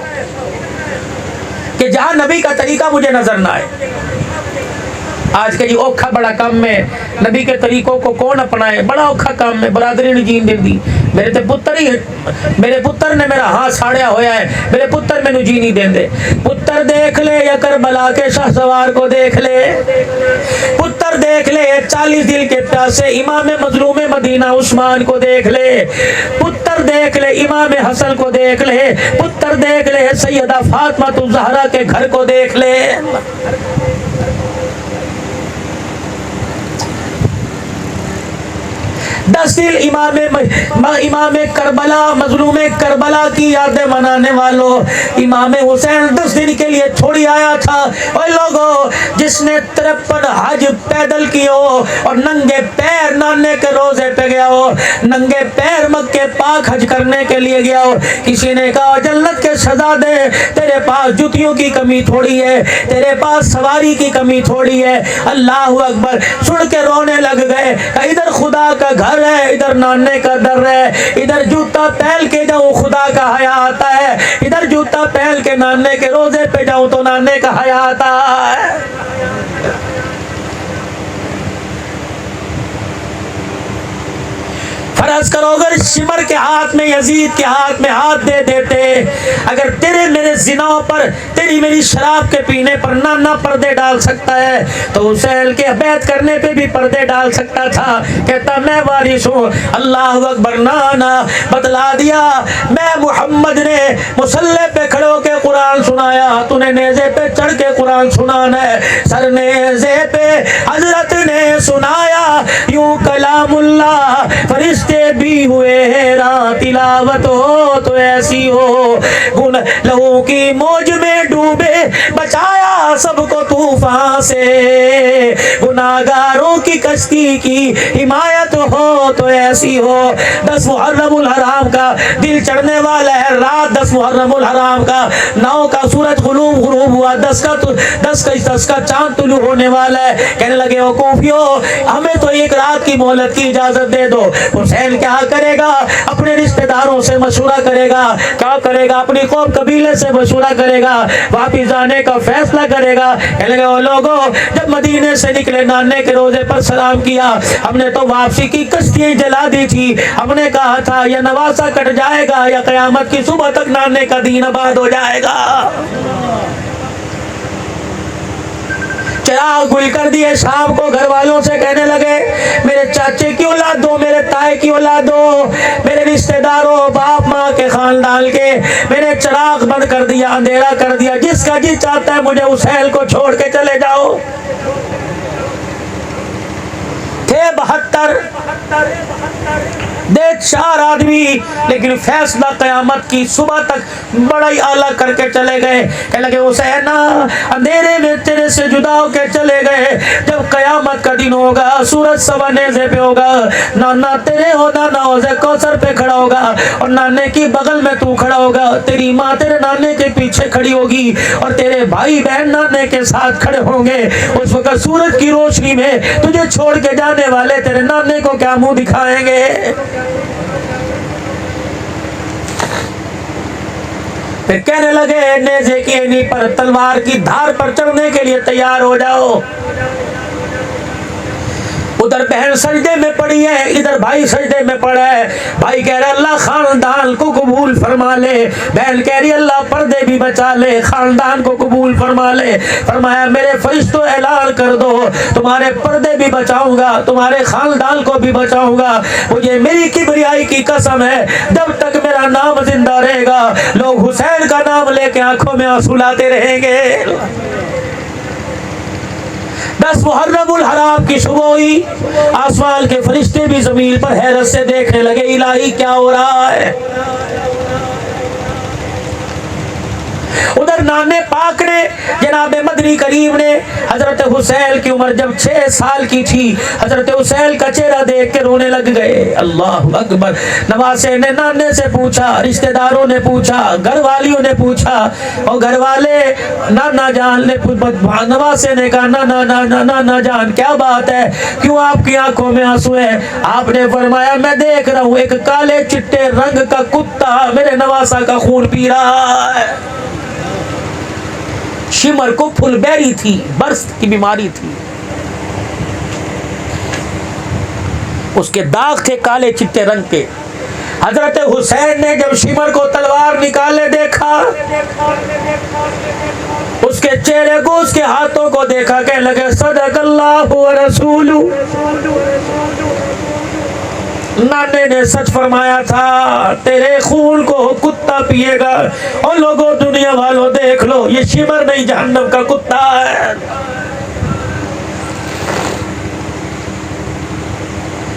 کہ جہاں نبی کا طریقہ مجھے نظر نہ آئے. آج کے جی اوکھا بڑا کام میں نبی کے طریقوں کو کون اپنائے؟ بڑا اوکھا کام میں برادری نے جین دے دی. میرے تے پتر ہی میرے پتر نے میرا ہاتھ ساڑیا ہویا ہے، میرے پتر میں نو جی نہیں دین دے. پتر دیکھ لے یا کربلا کے شاہ سوار کو دیکھ لے، پتر دیکھ لے 40 دل کے پیاسے امام مظلوم مدینہ عثمان کو دیکھ لے، پتر دیکھ لے امام حسن کو دیکھ لے، پتر دیکھ لے سیدہ فاطمہ الزہرا کے گھر کو دیکھ لے. دس دل امام کربلا مظلوم کربلا کی یادیں منانے والوں، امام حسین 10 دن کے لیے چھوڑی آیا تھا. اور لوگوں جس نے 53 حج پیدل کی ہو اور ننگے پیر نانے کے روزے پہ گیا ہو، ننگے پیر مکے پاک حج کرنے کے لیے گیا ہو، کسی نے کہا جنت کے شہزادے تیرے پاس جوتیوں کی کمی تھوڑی ہے، تیرے پاس سواری کی کمی تھوڑی ہے. اللہ اکبر سن کے رونے لگ گئے. ادھر خدا کا گھر ہے، ادھر نانے کا در ہے، ادھر جوتا پہن کے جاؤں خدا کا حیا آتا ہے، ادھر جوتا پہن کے نانے کے روزے پہ جاؤں تو نانے کا حیا آتا ہے. فرض کرو اگر شمر کے ہاتھ میں یزید کے ہاتھ میں ہاتھ دے دیتے، اگر تیرے میرے زناؤں پر تیری میری شراب کے پینے پر نانا پردے ڈال سکتا ہے تو حسین کے بیعت کرنے پہ بھی پردے ڈال سکتا تھا. کہتا میں وارث ہوں. اللہ اکبر. نانا بتلا دیا میں محمد نے مصلی پہ کھڑے ہو کے قرآن سنایا، تو نے نیزے پہ چڑھ کے قرآن سنانا ہے. سر نیزے پہ حضرت نے سنایا یوں کلام اللہ، فرشتے بھی ہوئے حیران تلاوت ہو تو ایسی ہو، لہو کی موج میں ڈوبے بچایا سب کو طوفان سے، گناہگاروں کی کشتی کی حمایت ہو تو ایسی ہو. 10 محرم الحرام کا دل چڑھنے والا ہے رات، 10 محرم الحرام کا 9 کا سورج غروب ہوا، 10 کا چاند طلوع ہونے والا ہے. کہنے لگے او کوفیو ہمیں تو ایک رات کی مہلت کی اجازت دے دو. حسین کیا کرے گا؟ اپنے رشتہ داروں سے مشورہ کرے گا. کیا کرے گا؟ اپنی قوم قبیلے سے مشورہ کرے گا، واپس جانے کا فیصلہ کرے گا. کہنے لگے او لوگوں جب مدینے سے نکلے نانے کے روزے پر سلام کیا، ہم نے تو واپسی کی کشتیاں جلا دی تھی. ہم نے کہا تھا یا نواسا کٹ جائے گا یا قیامت کی صبح تک نانے کا دین آباد ہو جائے گا. چراغ گل کر دیے. شام کو گھر والوں سے کہنے لگے میرے چاچے کی اولاد دو، میرے تائے کی اولاد دو، میرے رشتہ داروں باپ ماں کے خاندان کے، میں نے چراغ بند کر دیا، اندھیرا کر دیا. جس کا جی چاہتا ہے مجھے حسین کو چھوڑ کے چلے جاؤ. تھے 72 دے 4 آدمی، لیکن فیصلہ قیامت کی صبح تک بڑا ہی اعلیٰ کر کے چلے گئے. کہنے لگے حسین اندھیرے میں تیرے سے جدا ہو کے چلے گئے، جب قیامت کا دن ہوگا سورج سوا نیزے پہ ہوگا، نانا تیرے ہو نانا حوض کوثر پہ کھڑا ہوگا اور نانے کی بغل میں تو کھڑا ہوگا، تیری ماں تیرے نانے کے پیچھے کھڑی ہوگی اور تیرے بھائی بہن نانے کے ساتھ کھڑے ہوں گے. اس وقت سورج کی روشنی میں تجھے چھوڑ کے جانے والے تیرے نانے کو کیا منہ دکھائیں گے؟ پھر کہنے لگے نیزے کی اینی پر تلوار کی دھار پر چڑھنے کے لیے تیار ہو جاؤ. ادھر بہن سجدے میں پڑی ہے, ادھر بھائی سجدے میں پڑا ہے. بھائی کہہ رہا اللہ خاندان کو قبول فرما لے, بہن کہہ رہی اللہ پردے بھی بچا لے, خاندان کو قبول فرما لے. فرمایا میرے فرشتوں اعلان کر دو تمہارے پردے بھی بچاؤں گا, تمہارے خاندان کو بھی بچاؤں گا. مجھے میری کبریائی کی قسم ہے جب تک میرا نام زندہ رہے گا لوگ حسین کا نام لے کے آنکھوں میں آنسو لاتے رہیں گے. 10 محرم الحرام کی صبح ہوئی, آسمان کے فرشتے بھی زمین پر حیرت سے دیکھنے لگے الہی کیا ہو رہا ہے. ادھر نانے پاک نے جناب مدنی کریم نے حضرت حسین کی عمر جب 6 سال کی تھی حضرت حسین کا چہرہ دیکھ کے رونے لگ گئے. اللہ اکبر. نواسے نے نانے سے پوچھا, رشتہ داروں نے پوچھا, گھر والیوں نے پوچھا, اور گھر والے نانا جان نے نواسے نے کہا نانا جان کیا بات ہے, کیوں آپ کی آنکھوں میں آنسو ہیں؟ آپ نے فرمایا میں دیکھ رہا ہوں ایک کالے چٹے رنگ کا کتا میرے نواسا کا خون پی رہا ہے. شمر کو پھل بیری تھی, برس کی بیماری تھی, اس کے داغ تھے کالے چٹے رنگ کے. حضرت حسین نے جب شمر کو تلوار نکالے دیکھا, اس کے چہرے کو اس کے ہاتھوں کو دیکھا, کہنے لگے صدق اللہ و رسولہ, نانے نے سچ فرمایا تھا تیرے خون کو کتا پیے گا. اور لوگوں دنیا والوں دیکھ لو یہ شمر نہیں جہنم کا کتا ہے.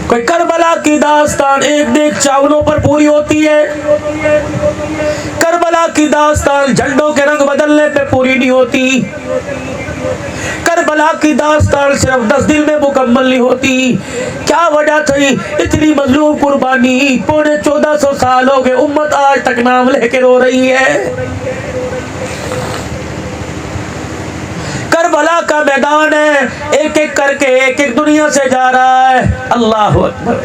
کوئی کربلا کی داستان ایک دیکھ چاولوں پر پوری ہوتی ہے, کربلا کی داستان جھنڈوں کے رنگ بدلنے پہ پوری نہیں ہوتی, کربلا کی داستان صرف 10 دن میں مکمل نہیں ہوتی. کیا وجہ تھی اتنی مظلوم قربانی؟ 1450 سال ہو گئے, امت آج تک نام لے کے رو رہی ہے. کربلا کا میدان ہے, ایک ایک کر کے ایک ایک دنیا سے جا رہا ہے. اللہ اکبر.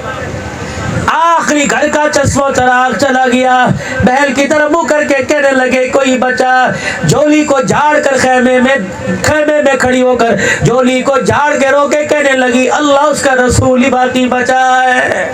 آخری گھر کا چشمہ چراغ چلا گیا. بہن کی طرف منہ کر کے کہنے لگے کوئی بچا, جھولی کو جھاڑ کر خیمے میں کھڑی ہو کر جھولی کو جھاڑ کے رو کے کہنے لگی اللہ اس کا رسول ہی باقی بچا ہے.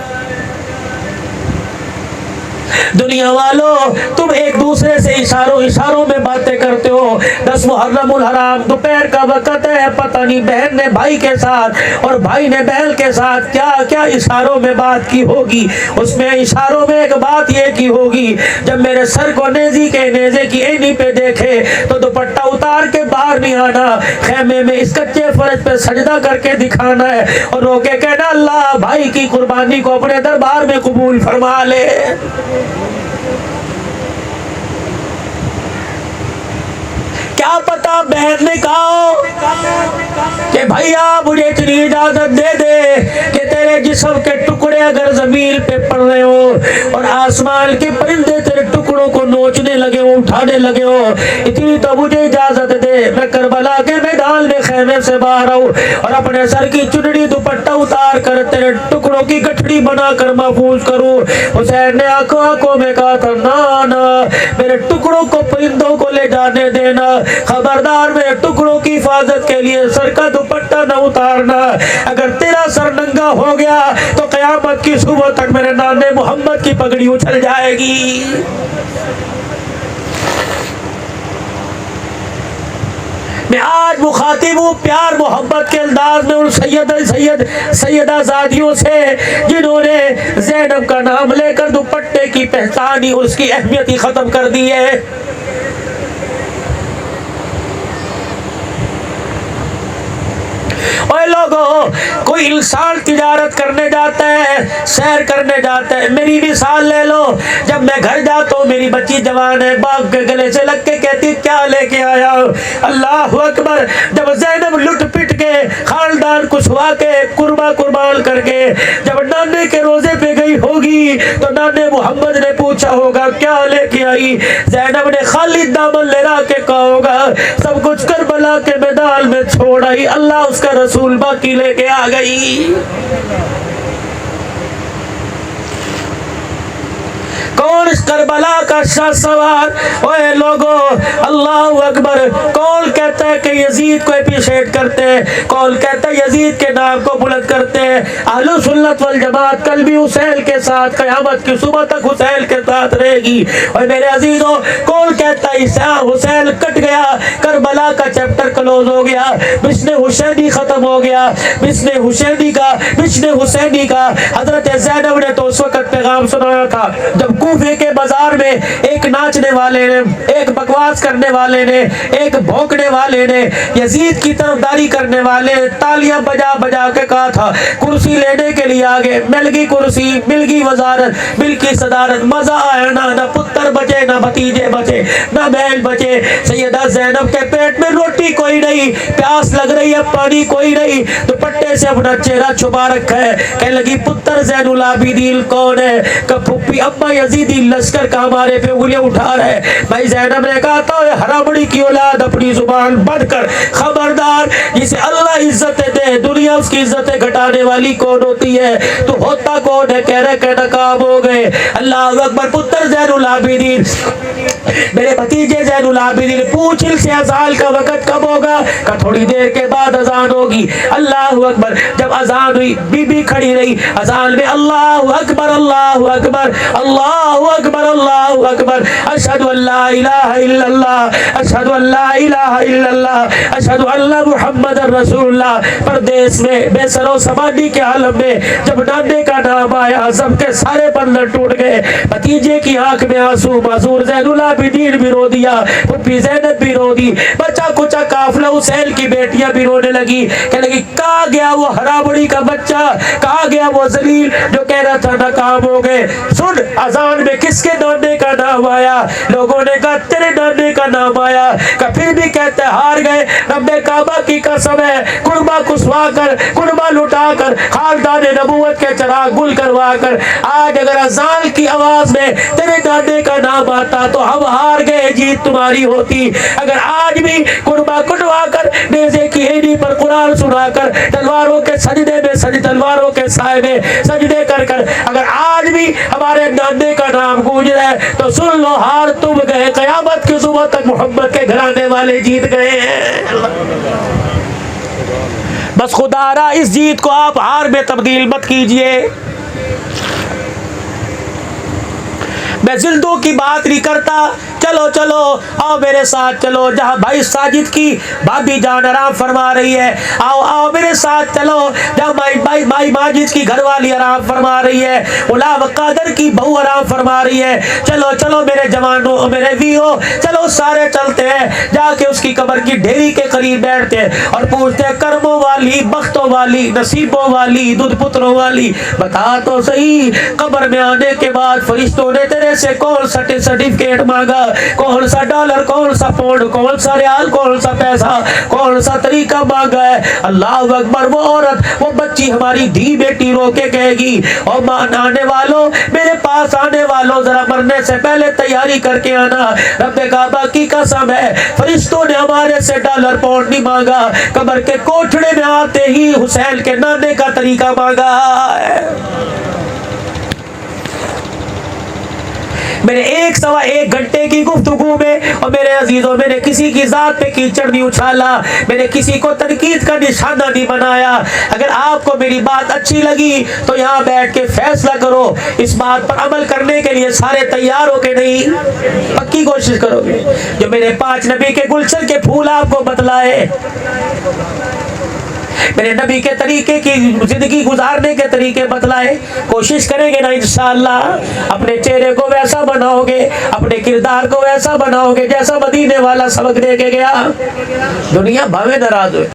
دنیا والوں تم ایک دوسرے سے اشاروں میں باتیں کرتے ہو. 10 محرم الحرام دوپہر کا وقت ہے, پتہ نہیں بہن نے بھائی کے ساتھ اور بھائی نے بہن کے ساتھ کیا کیا اشاروں میں بات کی ہوگی. اس میں اشاروں میں ایک بات یہ کی ہوگی جب میرے سر کو نیزے کی اینی پہ دیکھے تو دوپٹہ اتار کے باہر نہیں آنا, خیمے میں اس کچے فرش پہ سجدہ کر کے دکھانا ہے اور رو کے کہنا اللہ بھائی کی قربانی کو اپنے دربار میں قبول فرما لے. کیا پتا بہن نے کہا کہ بھیا مجھے اتنی اجازت دے دے کہ تیرے جسم کے ٹکڑے اگر زمین پہ پڑ رہے ہو اور آسمان کے پرندے تیرے ٹکڑوں کو نوچنے لگے ہو, اٹھانے لگے ہو, اتنی تو مجھے اجازت دے میں کربلا کے میدان میں خیمے سے باہر آؤں اور اپنے سر کی چنڑی دوپٹہ اتار کر تیرے ٹکڑوں کی گٹھڑی بنا کر محفوظ کروں. حسین نے آنکھوں میں کہا تھا نا میرے ٹکڑوں کو پرندوں کو لے جانے دینا, خبردار میرے ٹکڑوں کی حفاظت کے لیے سر کا دوپٹہ نہ اتارنا. اگر تیرا سر ننگا ہو گیا تو قیامت کی صبح تک میرے نانے محمد کی پگڑی اچھل جائے گی. میں آج مخاطب ہوں پیار محبت کے انداز میں ان سیدہ زادیوں سے جنہوں نے زینب کا نام لے کر دوپٹے کی پہچان ہی اس کی اہمیت ہی ختم کر دی ہے. اوے لوگوں کوئی انسان تجارت کرنے جاتا ہے, سیر کرنے جاتا ہے, میری مثال لے لو, جب میں گھر جاتا ہوں میری بچی جوان ہے, باپ کے گلے سے لگ کے کہتی کیا لے کے آیا. اللہ اکبر. جب زینب لٹ پٹ کے خاندان کسوا کے قربان کر کے جب نانے کے روزے پہ گئی ہوگی تو نانے محمد نے پوچھا ہوگا کیا لے کے آئی. زینب نے خالی دامن لہرا کے کہا ہوگا سب کچھ کربلا کے میدان میں چھوڑ آئی, اللہ اس کا رسول باقی لے کے آ گئی. کون اس کربلا کا شاہ سوار؟ اوے لوگو اللہ اکبر، کون کہتا ہے کہ یزید کو اپریشیٹ کرتے ہیں؟ کون کہتا ہے یزید کے نام کو بلند کرتے ہیں؟ اہل سنت والجماعت کل بھی حسین کے ساتھ، قیامت کی صبح تک حسین کے ساتھ رہے گی۔ اور میرے عزیزوں، کون کہتا ہے حسین کٹ گیا، کربلا کا چیپٹر کلوز ہو گیا، مشن حسینی ختم ہو گیا؟ مشن حسینی کا حضرت زینب نے تو اس وقت پیغام سنایا تھا جب کوفے کے بازار میں ایک ناچنے والے نے، ایک بکواس کرنے والے نے، ایک بھونکنے والے نے، یزید کی طرفداری کرنے والے تالیاں بجا بجا کے کہا تھا کرسی لینے کے لیے آگے، مل گئی کرسی، مل گئی وزارت، مل گئی صدارت، مزہ آیا نہ پتر بچے نہ بھتیجے بچے نہ بہن بچے۔ سیدہ زینب کے پیٹ میں روٹی کوئی نہیں، پیاس لگ رہی ہے، پانی کوئی نہیں، دوپٹے سے اپنا چہرہ چھپا رکھا ہے۔ کہنے لگی پتر زین العابدین کون ہے؟ کہ پھپھی ابا یزیدی لشکر کا ہمارے پہ انگلیاں اٹھا رہے۔ بھائی زینب نے کہا تھا حرامڑی کی اولاد اپنی زبان بند کر، خبردار، جسے اللہ عزتیں دے دنیا اس کی عزتیں گھٹانے والی کون ہوتی ہے؟ تو ہوتا کون ہے؟ کہہ رہے کہ ناکام ہو گئے۔ اللہ اکبر، پتر زین العابدین، میرے بھتیجے زین العابدین، پوچھ سے اذان کا وقت کب ہوگا؟ کہ تھوڑی دیر کے بعد اذان ہوگی۔ اللہ اکبر، جب اذان ہوئی بی بی کھڑی رہی، اذان میں اللہ اکبر اللہ اکبر اللہ اکبر اللہ اکبر، اشہد ان لا الہ الا اللہ اشہد ان لا الہ الا اللہ اشہد ان محمد رسول اللہ۔ پردیس میں بے سر و سماندی کے عالم میں جب نانے کا نام آیا سب کے سارے بندر ٹوٹ گئے۔ بھتیجے کی آنکھ میں آنسو، معذور زین العابدین بھی رو دیا، پھپھی زینب بھی رو دی، بچہ کچا قافلہ حسین کی بیٹیاں بھی رونے لگی، کہنے لگی کہاں گیا وہ حرامڑی کا بچہ، کہاں گیا وہ ذلیل جو کہہ رہا تھا ناکام ہو گئے؟ سن، اذان میں کس کے نانے کا نام آیا؟ لوگوں نے کہا تیرے نانے کا نام آیا۔ کہ پھر بھی کہتے ہار گئے، رب کعبہ کی قسم ہے، قربہ کسوا کر، قربہ لٹا کر، خاندان نبوت کے چراغ گل کروا کر، آج اگر اذان کی آواز میں تیرے نانے کا نام آتا تو ہم ہار گئے، جیت تمہاری ہوتی۔ اگر آج بھی قربہ کٹوا کر، نیزے کی اینی پر قرآن سنا کر، تلواروں کے سجدے میں تلواروں کے سائے میں سجدے کر کر اگر آج بھی ہمارے نانے کا نام گونج رہا ہے تو سن لو ہار تم گئے، قیامت کی صبح تک محمد کے گھرانے والے جیت گئے ہیں۔ بس خدا را اس جیت کو آپ ہار میں تبدیل مت کیجئے۔ میں زندوں کی بات نہیں کرتا، چلو چلو آؤ میرے ساتھ چلو، جہاں بھائی ساجد کی بھابی جان آرام فرما رہی ہے، آؤ آؤ میرے ساتھ چلو، جہاں بھائی ماجد کی گھر والی آرام فرما رہی ہے، غلام قادر کی بہو آرام فرما رہی ہے، چلو چلو میرے جوانوں میرے ویو، چلو سارے چلتے ہیں، جا کے اس کی قبر کی ڈھیری کے قریب بیٹھتے ہیں اور پوچھتے ہیں کرموں والی، بختوں والی، نصیبوں والی، دودھ پتروں والی، بتا تو صحیح قبر میں آنے کے بعد فرشتوں نے تیرے سے کون سا سرٹیفکیٹ مانگا، کون سا ڈالر، کون سا پاؤنڈ، کون سا ریال، کون سا پیسہ، کون سا طریقہ مانگا ہے؟ اللہ اکبر، وہ عورت، وہ بچی، ہماری دھی بیٹی رو کے کہے گی اور مان آنے والوں، میرے پاس آنے والوں، ذرا مرنے سے پہلے تیاری کر کے آنا، رب کعبہ کی قسم ہے فرشتوں نے ہمارے سے ڈالر پاؤنڈ نہیں مانگا، قبر کے کوٹھڑے میں آتے ہی حسین کے نانے کا طریقہ مانگا ہے۔ میرے 1 گھنٹے کی گفتگو میں اور میرے عزیزوں میں نے کسی کی ذات پہ کیچڑ نہیں اچھالا، میں نے کسی کو تنقید کا نشانہ نہیں بنایا۔ اگر آپ کو میری بات اچھی لگی تو یہاں بیٹھ کے فیصلہ کرو، اس بات پر عمل کرنے کے لیے سارے تیار ہو کے نہیں پکی کوشش کرو گے؟ جو میرے 5 نبی کے گلشن کے پھول آپ کو بتلائے، میرے نبی کے طریقے کی زندگی گزارنے کے طریقے بتلائے، کوشش کریں گے نا انشاءاللہ اپنے چہرے کو ویسا بناؤ گے، اپنے کردار کو ویسا بناؤ گے جیسا مدینے والا سبق دے کے گیا۔ دنیا بھاوے ناراض ہوئے۔